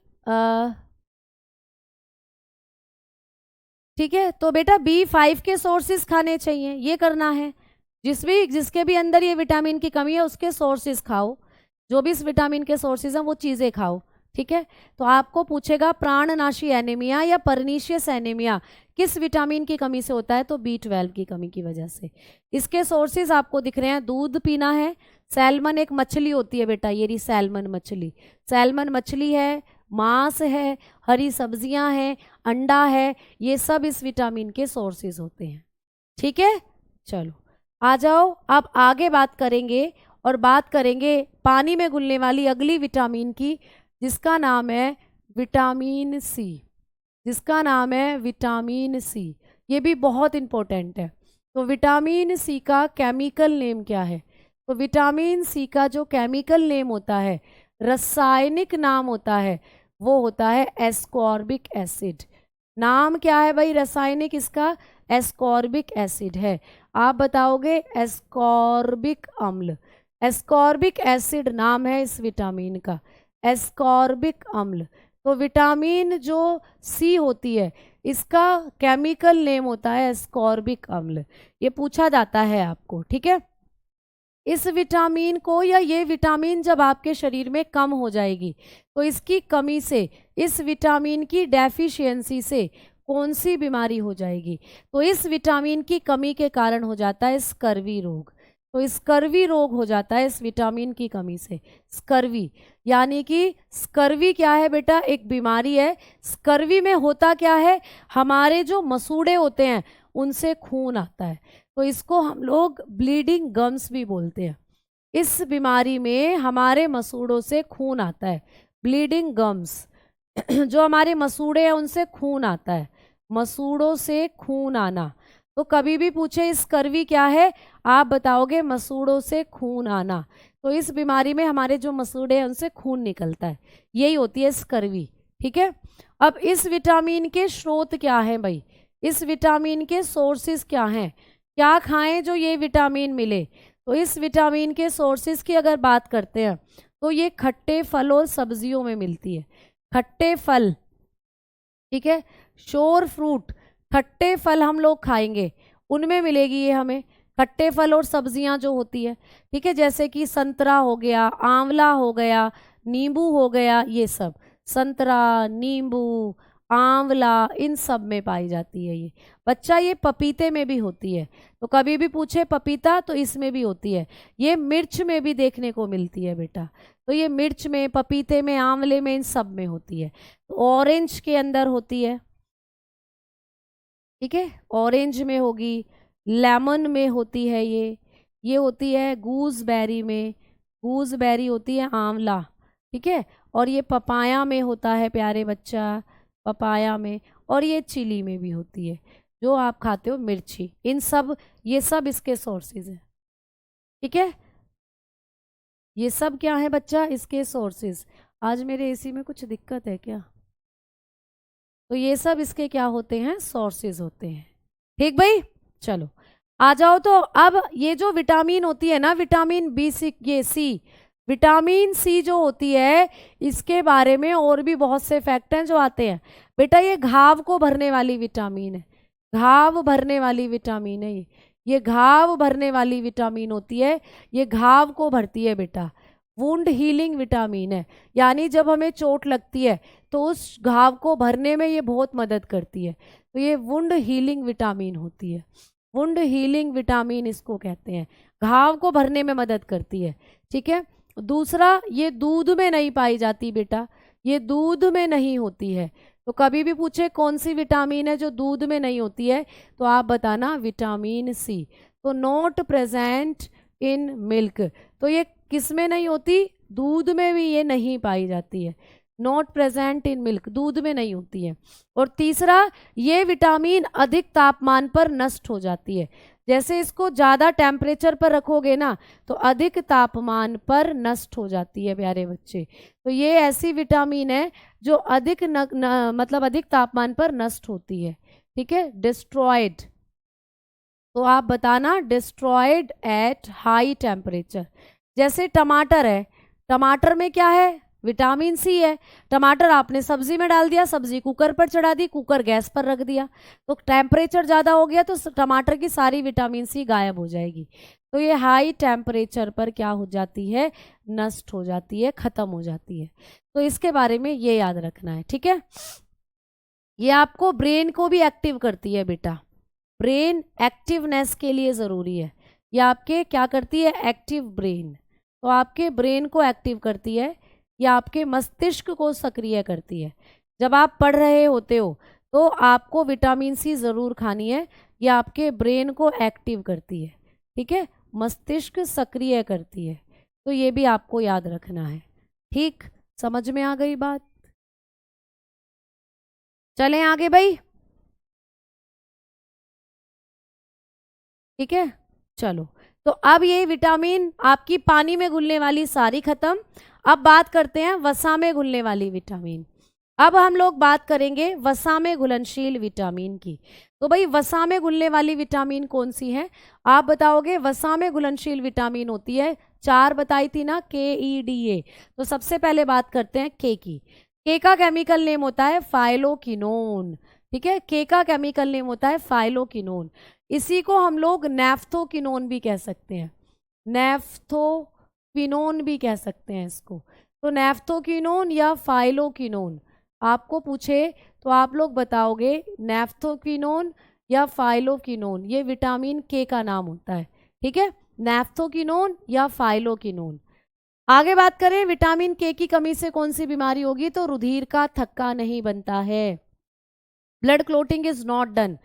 ठीक है, तो बेटा B5 के सोर्सेस खाने चाहिए, ये करना है, जिसके भी अंदर ये विटामिन की कमी है उसके सोर्सेस खाओ, जो भी इस विटामिन के सोर्सेज हैं वो चीज़ें खाओ, ठीक है। तो आपको पूछेगा प्राणनाशी एनीमिया या परनीशियस एनीमिया किस विटामिन की कमी से होता है, तो B12 की कमी की वजह से। इसके सोर्सेज आपको दिख रहे हैं, दूध पीना है, सैल्मन एक मछली होती है बेटा, ये रही सैल्मन मछली, सैल्मन मछली है, मांस है, हरी सब्जियां हैं, अंडा है, ये सब इस विटामिन के सोर्सेज होते हैं, ठीक है। चलो आ जाओ, अब आगे बात करेंगे और बात करेंगे पानी में घुलने वाली अगली विटामिन की, जिसका नाम है विटामिन सी, जिसका नाम है विटामिन सी। ये भी बहुत इंपॉर्टेंट है। तो विटामिन सी का केमिकल नेम क्या है, तो विटामिन सी का जो केमिकल नेम होता है, रासायनिक नाम होता है, वो होता है एस्कॉर्बिक एसिड। नाम क्या है भाई रासायनिक इसका, एस्कॉर्बिक एसिड है। आप बताओगे एस्कॉर्बिक अम्ल, एस्कॉर्बिक एसिड नाम है इस विटामिन का, एस्कॉर्बिक अम्ल। तो विटामिन जो सी होती है इसका केमिकल नेम होता है एस्कॉर्बिक अम्ल। ये पूछा जाता है आपको, ठीक है। इस विटामिन को या ये विटामिन जब आपके शरीर में कम हो जाएगी तो इसकी कमी से, इस विटामिन की डेफिशिएंसी से कौन सी बीमारी हो जाएगी? तो इस विटामिन की कमी के कारण हो जाता है स्कर्वी रोग। तो स्कर्वी रोग हो जाता है इस विटामिन की कमी से। स्कर्वी यानी कि स्कर्वी क्या है बेटा? एक बीमारी है। स्कर्वी में होता क्या है? हमारे जो मसूड़े होते हैं उनसे खून आता है, तो इसको हम लोग ब्लीडिंग गम्स भी बोलते हैं। इस बीमारी में हमारे मसूड़ों से खून आता है, ब्लीडिंग गम्स। जो हमारे मसूड़े हैं उनसे खून आता है, मसूड़ों से खून आना। तो कभी भी पूछे स्कर्वी क्या है, आप बताओगे मसूड़ों से खून आना। तो इस बीमारी में हमारे जो मसूड़े हैं उनसे खून निकलता है, यही होती है स्कर्वी, ठीक है। अब इस विटामिन के स्रोत क्या हैं भाई? इस विटामिन के सोर्सेज क्या हैं? क्या खाएं जो ये विटामिन मिले? तो इस विटामिन के सोर्सेज की अगर बात करते हैं तो ये खट्टे फल और सब्जियों में मिलती है। खट्टे फल, ठीक है, श्योर फ्रूट, खट्टे फल हम लोग खाएंगे उनमें मिलेगी ये हमें। खट्टे फल और सब्जियां जो होती है, ठीक है, जैसे कि संतरा हो गया, आंवला हो गया, नींबू हो गया, ये सब संतरा, नींबू, आंवला, इन सब में पाई जाती है ये। बच्चा ये पपीते में भी होती है, तो कभी भी पूछे पपीता तो इसमें भी होती है। ये मिर्च में भी देखने को मिलती है बेटा, तो ये मिर्च में, पपीते में, आंवले में, इन सब में होती है। तो ऑरेंज के अंदर होती है, ठीक है, ऑरेंज में होगी, लेमन में होती है ये होती है गूसबेरी में, गूसबेरी होती है आंवला, ठीक है। और ये पपाया में होता है प्यारे बच्चा, पपाया में। और ये चिली में भी होती है, जो आप खाते हो मिर्ची। इन सब, ये सब इसके सोर्सेज हैं, ठीक है। ये सब क्या है बच्चा? इसके सोर्सेज। आज मेरे एसी में कुछ दिक्कत है क्या? तो ये सब इसके क्या होते हैं? सोर्सेज होते हैं, ठीक भाई। चलो आ जाओ। तो अब ये जो विटामिन होती है ना, विटामिन B6, ये सी, विटामिन सी जो होती है, इसके बारे में और भी बहुत से फैक्ट हैं जो आते हैं बेटा। ये घाव को भरने वाली विटामिन है, घाव भरने वाली विटामिन है ये घाव भरने वाली विटामिन होती है, ये घाव को भरती है बेटा। वुंड हीलिंग विटामिन है, यानी जब हमें चोट लगती है तो उस घाव को भरने में ये बहुत मदद करती है। तो ये वुंड हीलिंग विटामिन होती है, वुंड हीलिंग विटामिन इसको कहते हैं, घाव को भरने में मदद करती है, ठीक है। दूसरा, ये दूध में नहीं पाई जाती बेटा, ये दूध में नहीं होती है। तो कभी भी पूछे कौन सी विटामिन है जो दूध में नहीं होती है, तो आप बताना विटामिन सी। तो नॉट प्रेजेंट इन मिल्क, तो ये किस में नहीं होती? दूध में भी ये नहीं पाई जाती है, नॉट प्रेजेंट इन मिल्क, दूध में नहीं होती है। और तीसरा, ये विटामिन अधिक तापमान पर नष्ट हो जाती है। जैसे इसको ज़्यादा टेम्परेचर पर रखोगे ना तो अधिक तापमान पर नष्ट हो जाती है प्यारे बच्चे। तो ये ऐसी विटामिन है जो अधिक मतलब अधिक तापमान पर नष्ट होती है, ठीक है, डिस्ट्रॉयड। तो आप बताना डिस्ट्रॉयड एट हाई टेम्परेचर। जैसे टमाटर है, टमाटर में क्या है? विटामिन सी है। टमाटर आपने सब्जी में डाल दिया, सब्जी कुकर पर चढ़ा दी, कुकर गैस पर रख दिया, तो टेम्परेचर ज़्यादा हो गया तो टमाटर की सारी विटामिन सी गायब हो जाएगी। तो ये हाई टेम्परेचर पर क्या हो जाती है? नष्ट हो जाती है, खत्म हो जाती है। तो इसके बारे में ये याद रखना है, ठीक है। ये आपको ब्रेन को भी एक्टिव करती है बेटा, ब्रेन एक्टिवनेस के लिए ज़रूरी है। ये आपके क्या करती है? एक्टिव ब्रेन, तो आपके ब्रेन को एक्टिव करती है, या आपके मस्तिष्क को सक्रिय करती है। जब आप पढ़ रहे होते हो तो आपको विटामिन सी ज़रूर खानी है, या आपके ब्रेन को एक्टिव करती है, ठीक है, मस्तिष्क सक्रिय करती है। तो ये भी आपको याद रखना है, ठीक। समझ में आ गई बात? चलें आगे भाई, ठीक है। चलो, तो अब ये विटामिन आपकी पानी में घुलने वाली सारी खत्म। अब बात करते हैं वसा में घुलने वाली विटामिन। अब हम लोग बात करेंगे वसा में घुलनशील विटामिन की। तो भाई वसा में घुलने वाली विटामिन कौन सी है? आप बताओगे। वसा में घुलनशील विटामिन होती है, 4 बताई थी ना, KEDA। तो सबसे पहले बात करते हैं के की। के का केमिकल नेम होता है फाइलोकिनोन, ठीक है। के का केमिकल नेम होता है फाइलोकिनोन, इसी को हम लोग नैफ्थोकिनोन भी कह सकते हैं, नैफ्थोक्विनोन भी कह सकते हैं इसको। तो नैफ्थोक्विनोन या फाइलोकिनोन आपको पूछे तो आप लोग बताओगे नैफ्थोक्विनोन या फाइलोकिनोन, ये विटामिन के का नाम होता है, ठीक है, नैफ्थोक्विनोन या फाइलोकिनोन। आगे बात करें विटामिन के की कमी से कौन सी बीमारी होगी, तो रुधिर का थक्का नहीं बनता है, blood clotting is not done,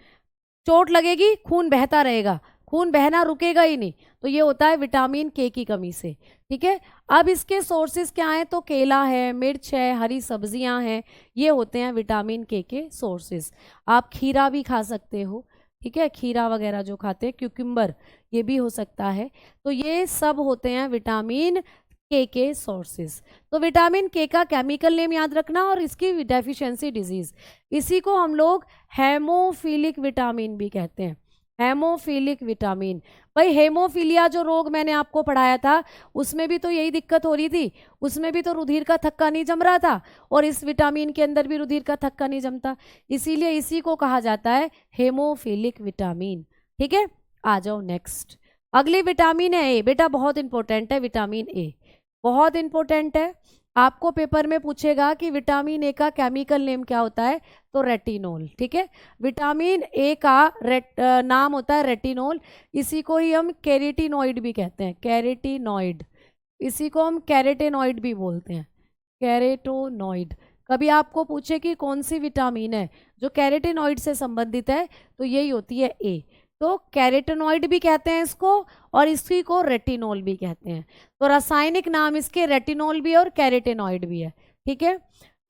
चोट लगेगी खून बहता रहेगा, खून बहना रुकेगा ही नहीं, तो ये होता है विटामिन के की कमी से, ठीक है। अब इसके सोर्सेज क्या हैं, तो केला है, मिर्च है, हरी सब्जियां हैं, ये होते हैं विटामिन के सोर्सेज। आप खीरा भी खा सकते हो, ठीक है, खीरा वगैरह जो खाते हैं, क्यूकम्बर, ये भी हो सकता है। तो ये सब होते हैं विटामिन के सोर्सेज। तो विटामिन के का केमिकल नेम याद रखना और इसकी डेफिशिएंसी डिजीज, इसी को हम लोग हेमोफिलिक विटामिन भी कहते हैं, हेमोफिलिक विटामिन। भाई हेमोफीलिया जो रोग मैंने आपको पढ़ाया था उसमें भी तो यही दिक्कत हो रही थी, उसमें भी तो रुधिर का थक्का नहीं जम रहा था, और इस विटामिन के अंदर भी रुधिर का थक्का नहीं जमता, इसीलिए इसी को कहा जाता है हेमोफिलिक विटामिन, ठीक है। आ जाओ नेक्स्ट, अगली विटामिन है ए, बेटा बहुत इंपॉर्टेंट है विटामिन ए, बहुत इंपॉर्टेंट है। आपको पेपर में पूछेगा कि विटामिन ए का केमिकल नेम क्या होता है, तो रेटिनोल, ठीक है। विटामिन ए का नाम होता है रेटिनोल, इसी को ही हम कैरेटिनॉइड भी कहते हैं, कैरेटिनॉइड, इसी को हम कैरेटेनॉइड भी बोलते हैं, कैरेटोनॉइड। कभी आपको पूछे कि कौन सी विटामिन है जो कैरेटिनॉइड से संबंधित है, तो यही होती है ए, तो कैरेटेनॉइड भी कहते हैं इसको और इसी को रेटिनोल भी कहते हैं। तो रासायनिक नाम इसके रेटिनोल भी और कैरेटेनॉइड भी है, ठीक है।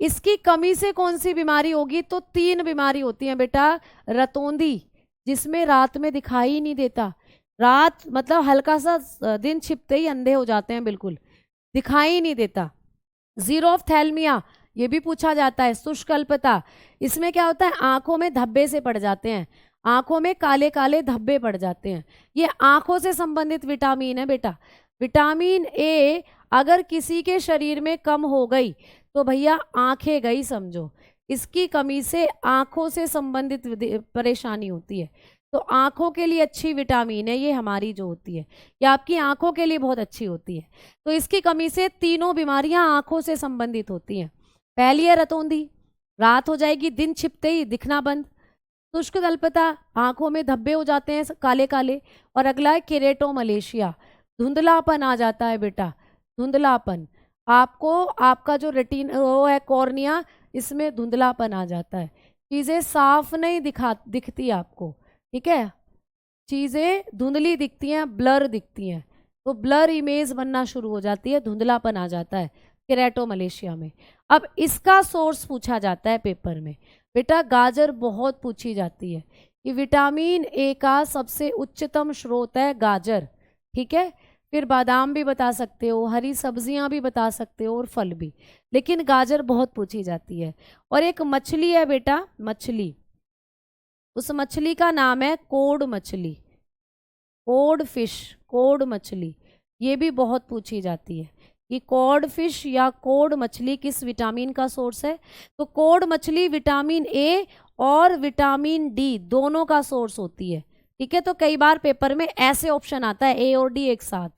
इसकी कमी से कौन सी बीमारी होगी, तो 3 बीमारी होती हैं बेटा, रतौंधी जिसमें रात में दिखाई ही नहीं देता, रात मतलब हल्का सा दिन छिपते ही अंधे हो जाते हैं, बिल्कुल दिखाई ही नहीं देता, जीरोफ्थैल्मिया ये भी पूछा जाता है, शुष्कल्पता, इसमें क्या होता है आंखों में धब्बे से पड़ जाते हैं, आंखों में काले काले धब्बे पड़ जाते हैं, ये आंखों से संबंधित विटामिन है बेटा। विटामिन ए अगर किसी के शरीर में कम हो गई तो भैया आंखें गई समझो, इसकी कमी से आंखों से संबंधित परेशानी होती है, तो आंखों के लिए अच्छी विटामिन है ये हमारी जो होती है, ये आपकी आंखों के लिए बहुत अच्छी होती है। तो इसकी कमी से तीनों बीमारियां आंखों से संबंधित होती हैं। पहली है रतौंधी, रात हो जाएगी दिन छिपते ही दिखना बंद, शुष्क अल्पता आंखों में धब्बे हो जाते हैं काले काले, और अगला है केरेटोमलेशिया, धुंधलापन आ जाता है बेटा, धुंधलापन, आपको आपका जो रेटिन वो है कॉर्निया, इसमें धुंधलापन आ जाता है, चीज़ें साफ नहीं दिखती आपको, ठीक है, चीज़ें धुंधली दिखती हैं, ब्लर दिखती हैं, तो ब्लर इमेज बनना शुरू हो जाती है, धुंधलापन आ जाता है केरेटोमलेशिया में। अब इसका सोर्स पूछा जाता है पेपर में, बेटा गाजर बहुत पूछी जाती है कि विटामिन ए का सबसे उच्चतम स्रोत है गाजर, ठीक है, फिर बादाम भी बता सकते हो, हरी सब्जियां भी बता सकते हो और फल भी, लेकिन गाजर बहुत पूछी जाती है। और एक मछली है बेटा, मछली, उस मछली का नाम है कोड मछली, कोड फिश, कोड मछली, ये भी बहुत पूछी जाती है कि कॉड फिश या कोड मछली किस विटामिन का सोर्स है, तो कोड मछली विटामिन ए और विटामिन डी दोनों का सोर्स होती है, ठीक है। तो कई बार पेपर में ऐसे ऑप्शन आता है ए और डी एक साथ,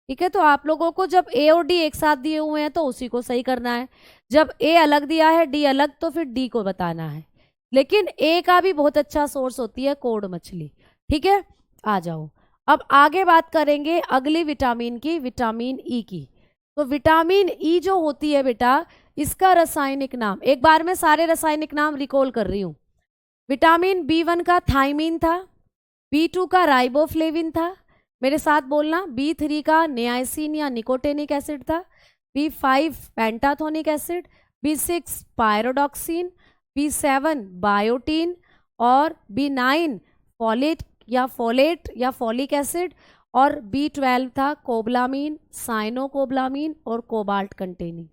ठीक है, तो आप लोगों को जब ए और डी एक साथ दिए हुए हैं तो उसी को सही करना है, जब ए अलग दिया है डी अलग तो फिर डी को बताना है, लेकिन ए का भी बहुत अच्छा सोर्स होती है कोड मछली, ठीक है। आ जाओ अब आगे बात करेंगे अगली विटामिन की, विटामिन ई की। तो विटामिन ई जो होती है बेटा, इसका रासायनिक नाम, एक बार मैं सारे रासायनिक नाम रिकॉल कर रही हूँ, विटामिन बी1 का थायमीन था, बी2 का राइबोफ्लेविन था, मेरे साथ बोलना, बी3 का नियासिन या निकोटेनिक एसिड था, B5 pantothenic acid, B6 pyridoxine, बी7 biotin और बी9 फोलेट या फॉलिक एसिड, और बी12 था कोबलामीन, साइनोकोबलामीन और कोबाल्ट कंटेनिंग।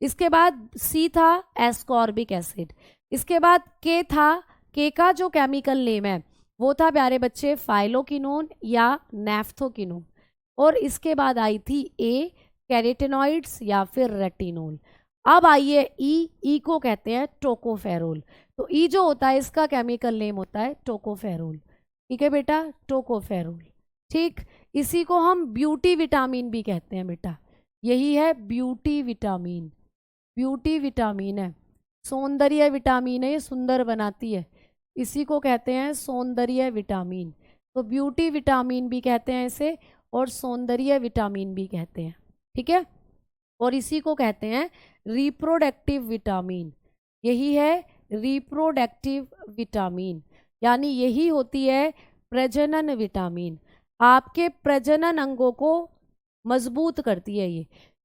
इसके बाद सी था एस्कॉर्बिक एसिड, इसके बाद के था, के का जो केमिकल नेम है वो था प्यारे बच्चे फाइलोकिनोन या नैफ्थोकिनोन, और इसके बाद आई थी ए कैरेटेनॉइड्स या फिर रेटिनोल। अब आइए ई को कहते हैं टोकोफेरोल। तो ई जो होता है इसका केमिकल नेम होता है टोकोफेरोल। ठीक है बेटा, टोकोफेरोल। ठीक, इसी को हम ब्यूटी विटामिन भी कहते हैं बेटा, यही है ब्यूटी विटामिन। ब्यूटी विटामिन है, सौंदर्य विटामिन है, ये सुंदर बनाती है, इसी को कहते हैं सौंदर्य विटामिन। तो ब्यूटी विटामिन भी कहते हैं इसे और सौंदर्य विटामिन भी कहते हैं। ठीक है, और इसी को कहते हैं रिप्रोडक्टिव विटामिन। यही है रिप्रोडक्टिव विटामिन, यानी यही होती है प्रजनन विटामिन। आपके प्रजनन अंगों को मजबूत करती है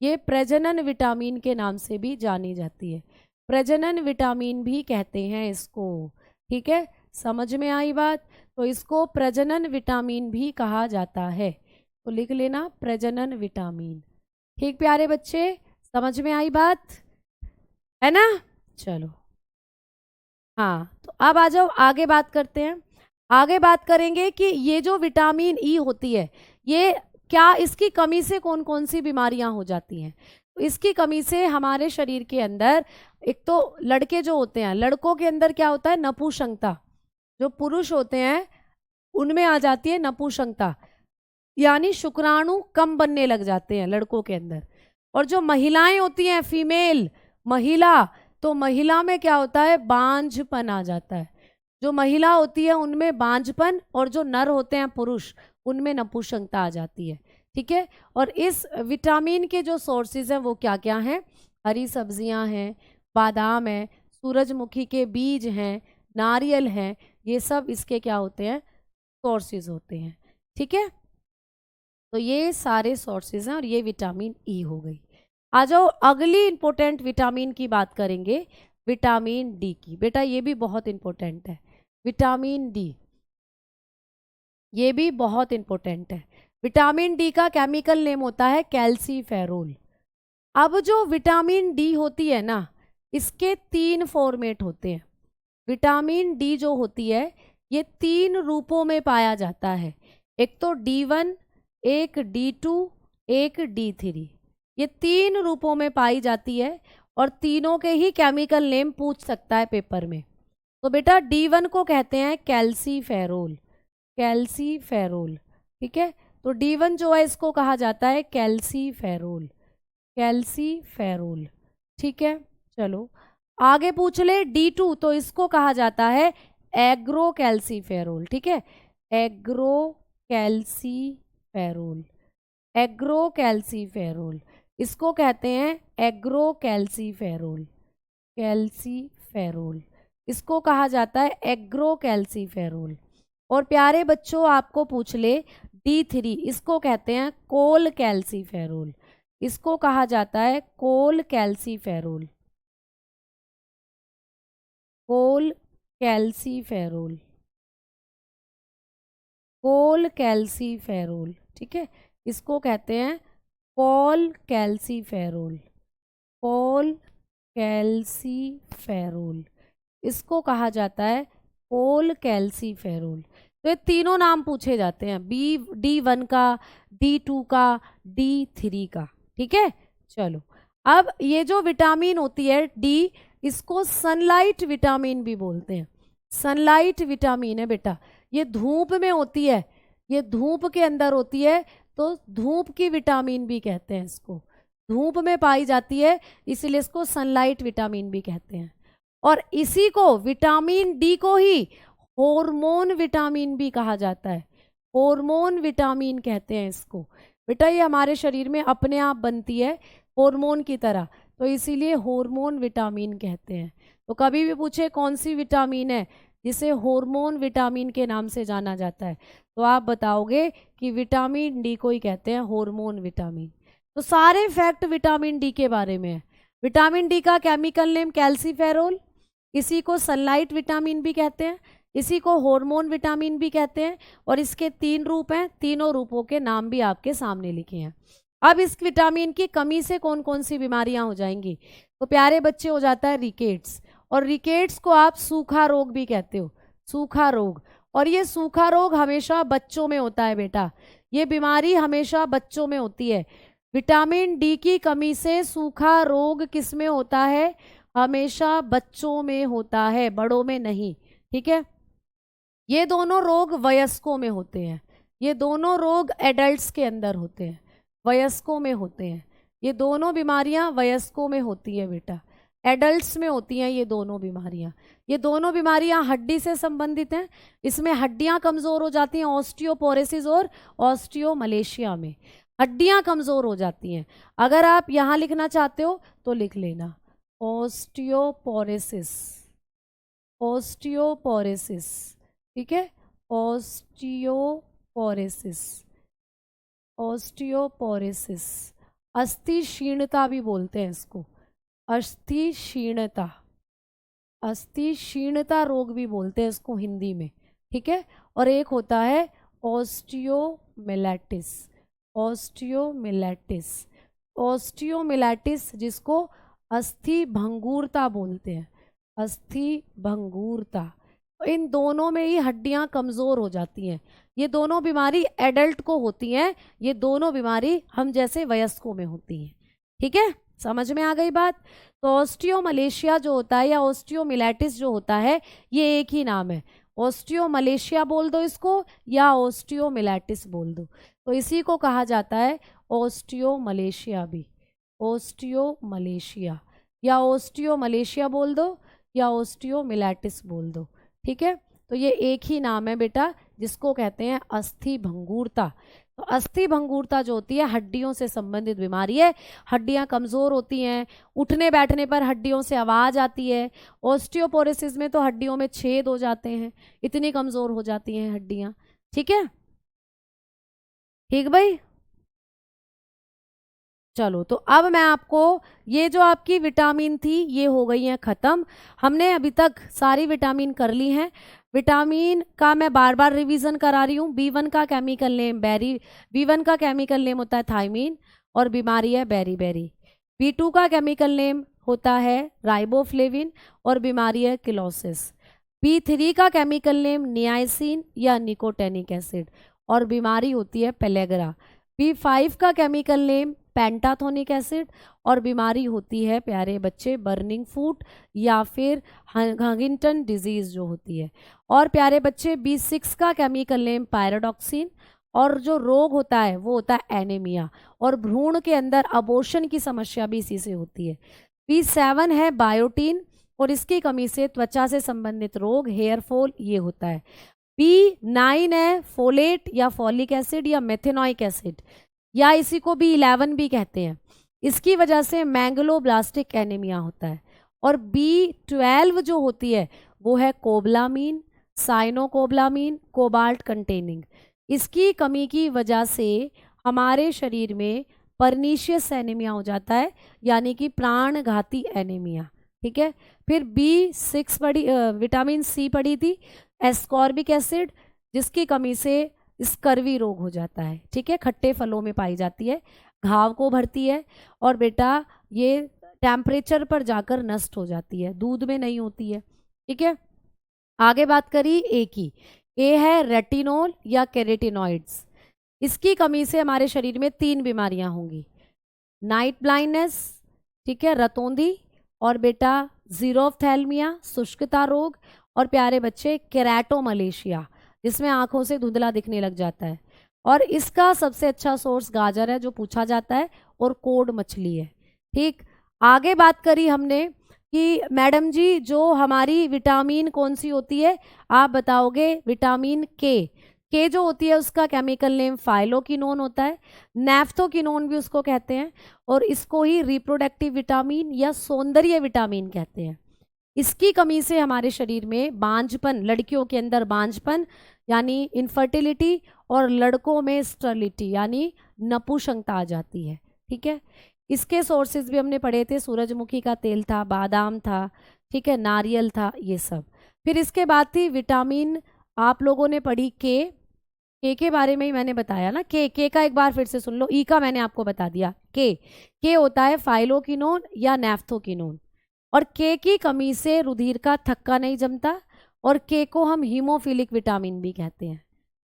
ये प्रजनन विटामिन के नाम से भी जानी जाती है, प्रजनन विटामिन भी कहते हैं इसको। ठीक है, समझ में आई बात? तो इसको प्रजनन विटामिन भी कहा जाता है, तो लिख लेना प्रजनन विटामिन। ठीक प्यारे बच्चे, समझ में आई बात है ना? चलो हाँ, तो अब आ जाओ आगे बात करते हैं। आगे बात करेंगे कि ये जो विटामिन ई होती है, ये क्या, इसकी कमी से कौन कौन सी बीमारियां हो जाती हैं। तो इसकी कमी से हमारे शरीर के अंदर, एक तो लड़के जो होते हैं, लड़कों के अंदर क्या होता है, नपुंसकता। जो पुरुष होते हैं उनमें आ जाती है नपुंसकता, यानी शुक्राणु कम बनने लग जाते हैं लड़कों के अंदर। और जो महिलाएं होती हैं, फीमेल महिला, तो महिला में क्या होता है, बांझपन आ जाता है। जो महिला होती है उनमें बांझपन, और जो नर होते हैं पुरुष, उनमें नपुंसकता आ जाती है। ठीक है, और इस विटामिन के जो सोर्सेज हैं वो क्या क्या हैं, हरी सब्जियां हैं, बादाम है, सूरजमुखी के बीज हैं, नारियल हैं, ये सब इसके क्या होते हैं, सोर्सेज होते हैं। ठीक है, तो ये सारे सोर्सेज हैं और ये विटामिन ई हो गई। आ जाओ अगली इंपॉर्टेंट विटामिन की बात करेंगे, विटामिन डी की। बेटा ये भी बहुत इंपॉर्टेंट है, विटामिन डी ये भी बहुत इंपॉर्टेंट है। विटामिन डी का केमिकल नेम होता है कैल्सीफेरोल। अब जो विटामिन डी होती है ना, इसके 3 फॉर्मेट होते हैं। विटामिन डी जो होती है ये 3 रूपों में पाया जाता है, एक तो D1, एक D2, एक D3। ये 3 रूपों में पाई जाती है और तीनों के ही केमिकल नेम पूछ सकता है पेपर में। तो बेटा D1 को कहते हैं कैल्सीफेरोल, कैल्सीफेरोल। ठीक है, तो D1 जो है इसको कहा जाता है कैल्सीफेरोल, कैल्सीफेरोल। ठीक है, चलो आगे पूछ ले D2, तो इसको कहा जाता है एग्रो कैल्सीफेरोल। ठीक है, एग्रो कैल्सीफेरोल, एग्रो कैल्सीफेरोल, इसको कहते हैं एग्रो कैल्सीफेरोल, कैल्सीफेरोल, इसको कहा जाता है एग्रो कैल्सीफेरोल। और प्यारे बच्चों आपको पूछ ले D3, इसको कहते हैं कोल कैल्सीफेरोल, इसको कहा जाता है कोल कैल्सीफेरोल, कोल कैल्सीफेरोल, कोल कैल्सीफेरोल। ठीक है, इसको कहते हैं कोल कैल्सीफेरोल, कोल कैल्सीफेरोल, इसको कहा जाता है कोल कैल्सीफेरोल। तो ये तीनों नाम पूछे जाते हैं, D1 का, D2 का, D3 का। ठीक है, चलो अब ये जो विटामिन होती है डी, इसको सनलाइट विटामिन भी बोलते हैं। सनलाइट विटामिन है बेटा, ये धूप में होती है, ये धूप के अंदर होती है, तो धूप की विटामिन भी कहते हैं इसको, धूप में पाई जाती है, इसलिए इसको सनलाइट विटामिन भी कहते हैं। और इसी को विटामिन डी को ही हार्मोन विटामिन भी कहा जाता है, हार्मोन विटामिन कहते हैं इसको। बेटा ये हमारे शरीर में अपने आप बनती है हार्मोन की तरह, तो इसीलिए हार्मोन विटामिन कहते हैं। तो कभी भी पूछे कौन सी विटामिन है जिसे हार्मोन विटामिन के नाम से जाना जाता है, तो आप बताओगे कि विटामिन डी को ही कहते हैं हार्मोन विटामिन। तो सारे फैक्ट विटामिन डी के बारे में है। विटामिन डी का केमिकल नेम कैल्सीफेरोल, इसी को सनलाइट विटामिन भी कहते हैं, इसी को हार्मोन विटामिन भी कहते हैं, और इसके 3 रूप हैं, तीनों रूपों के नाम भी आपके सामने लिखे हैं। अब इस विटामिन की कमी से कौन कौन सी बीमारियां हो जाएंगी, तो प्यारे बच्चे हो जाता है रिकेट्स, और रिकेट्स को आप सूखा रोग भी कहते हो, सूखा रोग। और ये सूखा रोग हमेशा बच्चों में होता है बेटा, ये बीमारी हमेशा बच्चों में होती है। विटामिन डी की कमी से सूखा रोग किस में होता है? हमेशा बच्चों में होता है, बड़ों में नहीं। ठीक है, ये दोनों रोग वयस्कों में होते हैं, ये दोनों रोग एडल्ट्स के अंदर होते हैं, वयस्कों में होते हैं। ये दोनों बीमारियां वयस्कों में होती है बेटा, एडल्ट्स में होती हैं ये दोनों बीमारियां। ये दोनों बीमारियां हड्डी से संबंधित हैं, इसमें हड्डियां कमज़ोर हो जाती हैं, ऑस्टियोपोरोसिस और ऑस्टियोमलेशिया में हड्डियां कमज़ोर हो जाती हैं। अगर आप यहाँ लिखना चाहते हो तो लिख लेना ऑस्टियोपोरोसिस, ऑस्टियोपोरोसिस। ठीक है, ऑस्टियोपोरोसिस, ऑस्टियोपोरोसिस। अस्थि क्षीणता भी बोलते हैं इसको, अस्थि क्षीणता, अस्थि क्षीणता रोग भी बोलते हैं इसको हिंदी में। ठीक है, और एक होता है ऑस्टियोमिलेटिस, ऑस्टियोमिलेटिस, ऑस्टियोमिलेटिस जिसको अस्थि भंगुरता बोलते हैं, अस्थि भंगुरता। इन दोनों में ही हड्डियां कमज़ोर हो जाती हैं। ये दोनों बीमारी एडल्ट को होती हैं, ये दोनों बीमारी हम जैसे वयस्कों में होती हैं। ठीक है, समझ में आ गई बात? तो ऑस्टियोमलेशिया जो होता है या ऑस्टियोमिलेटिस जो होता है, ये एक ही नाम है। ऑस्टियोमलेशिया बोल दो इसको या ऑस्टियोमिलेटिस बोल दो, तो इसी को कहा जाता है ऑस्टियोमलेशिया भी, ऑस्टियोमलेशिया, या ऑस्टियोमलेशिया बोल दो या ऑस्टियोमिलेटिस बोल दो। ठीक है, तो ये एक ही नाम है बेटा, जिसको कहते हैं अस्थि भंगुरता। तो अस्थि भंगुरता जो होती है हड्डियों से संबंधित बीमारी है, हड्डियां कमज़ोर होती हैं, उठने बैठने पर हड्डियों से आवाज़ आती है। ऑस्टियोपोरोसिस में तो हड्डियों में छेद हो जाते हैं, इतनी कमज़ोर हो जाती हैं हड्डियां। ठीक है, ठीक भाई, चलो। तो अब मैं आपको ये जो आपकी विटामिन थी ये हो गई हैं ख़त्म। हमने अभी तक सारी विटामिन कर ली हैं। विटामिन का मैं बार बार रिवीजन करा रही हूँ। B1 का केमिकल नेम B1 का केमिकल नेम होता है थायमीन और बीमारी है बेरी। B2 का केमिकल नेम होता है राइबोफ्लेविन और बीमारी है किलोसिस। B3 का केमिकल नेम नियासिन या निकोटेनिक एसिड और बीमारी होती है पेलेग्रा। B5 का केमिकल नेम पेंटाथोनिक एसिड और बीमारी होती है प्यारे बच्चे बर्निंग फूट या फिर हंगिंगटन डिजीज जो होती है। और प्यारे बच्चे B6 का केमिकल नेम पायरोडॉक्सिन और जो रोग होता है वो होता है एनीमिया और भ्रूण के अंदर अबॉर्शन की समस्या भी इसी से होती है। B7 है बायोटीन और इसकी कमी से त्वचा से संबंधित रोग हेयर फॉल ये होता है। B9 है फोलेट या फॉलिक एसिड या मेथेनॉइक एसिड या इसी को B11 भी कहते हैं, इसकी वजह से मैंगलोब्लास्टिक एनीमिया होता है। और B12 जो होती है वो है कोबलामीन, साइनोकोबलामीन, कोबाल्ट कंटेनिंग। इसकी कमी की वजह से हमारे शरीर में परनीशियस एनीमिया हो जाता है, यानी कि प्राणघाती एनीमिया। ठीक है, फिर B6 पढ़ी, विटामिन C पढ़ी थी, एस्कॉर्बिक एसिड जिसकी कमी से स्कर्वी रोग हो जाता है। ठीक है, खट्टे फलों में पाई जाती है, घाव को भरती है और बेटा ये टेम्परेचर पर जाकर नष्ट हो जाती है, दूध में नहीं होती है। ठीक है, आगे बात करी ए की। ए है रेटिनॉल या कैरोटिनॉइड्स। इसकी कमी से हमारे शरीर में 3 बीमारियां होंगी, नाइट ब्लाइंडनेस, ठीक है, रतौंधी और बेटा जीरोफ्थैल्मिया शुष्कता रोग और प्यारे बच्चे केराटोमलेशिया जिसमें आंखों से धुंधला दिखने लग जाता है। और इसका सबसे अच्छा सोर्स गाजर है जो पूछा जाता है और कोड मछली है। ठीक, आगे बात करी हमने कि मैडम जी जो हमारी विटामिन कौन सी होती है, आप बताओगे विटामिन के जो होती है उसका केमिकल नेम फाइलोकिनोन होता है, नेफ्थोकिनोन भी उसको कहते हैं और इसको ही रिप्रोडक्टिव विटामिन या सौंदर्य विटामिन कहते हैं। इसकी कमी से हमारे शरीर में बांझपन, लड़कियों के अंदर बांझपन यानी इनफर्टिलिटी और लड़कों में स्टर्लिटी यानी नपुंसकता आ जाती है। ठीक है, इसके सोर्सेज भी हमने पढ़े थे, सूरजमुखी का तेल था, बादाम था, ठीक है, नारियल था, ये सब। फिर इसके बाद थी विटामिन, आप लोगों ने पढ़ी के बारे में ही मैंने बताया ना, के का एक बार फिर से सुन लो। ई का मैंने आपको बता दिया, के होता है फाइलोकिनोन या नेफ्थोकिनोन और के की कमी से रुधिर का थक्का नहीं जमता और के को हम हीमोफिलिक विटामिन भी कहते हैं।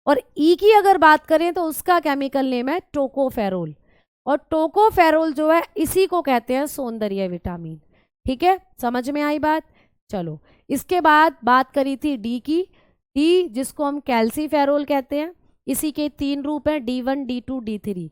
और ई की अगर बात करें तो उसका केमिकल नेम है टोकोफेरोल और टोकोफेरोल जो है इसी को कहते हैं सौंदर्य विटामिन। ठीक है, समझ में आई बात? चलो, इसके बाद बात करी थी डी की। डी जिसको हम कैल्सीफेरोल कहते हैं, इसी के 3 रूप हैं, D1, D2, D3।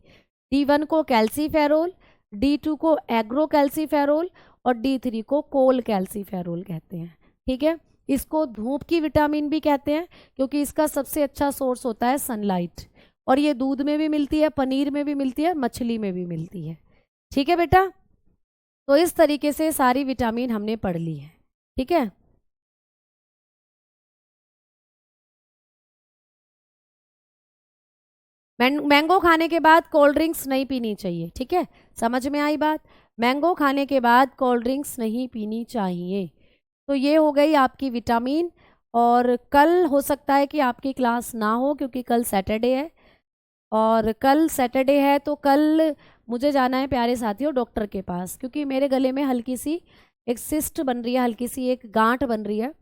D1 को कैल्सीफेरोल, D2 को एग्रो कैल्सीफेरोल और D3 को कोल कैल्सीफेरोल कहते हैं। ठीक है, इसको धूप की विटामिन भी कहते हैं क्योंकि इसका सबसे अच्छा सोर्स होता है सनलाइट, और ये दूध में भी मिलती है, पनीर में भी मिलती है, मछली में भी मिलती है। ठीक है बेटा, तो इस तरीके से सारी विटामिन हमने पढ़ ली है। ठीक है, मैंगो खाने के बाद कोल्ड ड्रिंक्स नहीं पीनी चाहिए। ठीक है, समझ में आई बात? मैंगो खाने के बाद कोल्ड ड्रिंक्स नहीं पीनी चाहिए। तो ये हो गई आपकी विटामिन। और कल हो सकता है कि आपकी क्लास ना हो क्योंकि कल सैटरडे है, और कल सैटरडे है तो कल मुझे जाना है प्यारे साथियों डॉक्टर के पास, क्योंकि मेरे गले में हल्की सी एक सिस्ट बन रही है, हल्की सी एक गांठ बन रही है,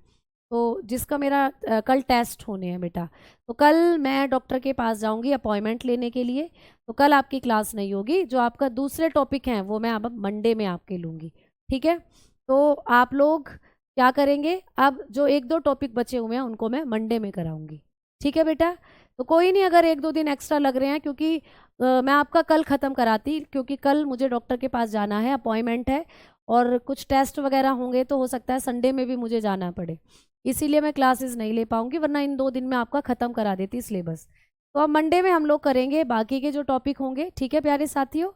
तो जिसका मेरा कल टेस्ट होने हैं बेटा। तो कल मैं डॉक्टर के पास जाऊंगी अपॉइंटमेंट लेने के लिए, तो कल आपकी क्लास नहीं होगी। जो आपका दूसरे टॉपिक हैं वो मैं अब मंडे में आपके लूँगी। ठीक है, तो आप लोग क्या करेंगे, अब जो 1-2 टॉपिक बचे हुए हैं उनको मैं मंडे में कराऊंगी। ठीक है बेटा, तो कोई नहीं अगर 1-2 दिन एक्स्ट्रा लग रहे हैं, क्योंकि मैं आपका कल ख़त्म कराती, क्योंकि कल मुझे डॉक्टर के पास जाना है, अपॉइंटमेंट है, और कुछ टेस्ट वगैरह होंगे तो हो सकता है संडे में भी मुझे जाना पड़े, इसीलिए मैं क्लासेस नहीं ले पाऊंगी, वरना इन 2 दिन में आपका ख़त्म करा देती सिलेबस। तो अब मंडे में हम लोग करेंगे बाकी के जो टॉपिक होंगे। ठीक है प्यारे साथियों,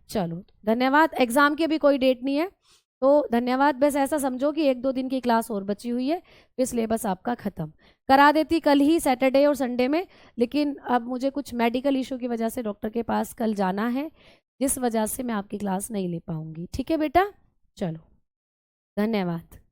चलो धन्यवाद। एग्ज़ाम की अभी कोई डेट नहीं है, तो धन्यवाद। बस ऐसा समझो कि 1-2 दिन की क्लास और बची हुई है, फिर सिलेबस आपका ख़त्म करा देती कल ही, सैटरडे और संडे में। लेकिन अब मुझे कुछ मेडिकल इशू की वजह से डॉक्टर के पास कल जाना है, जिस वजह से मैं आपकी क्लास नहीं ले पाऊंगी। ठीक है बेटा, चलो धन्यवाद।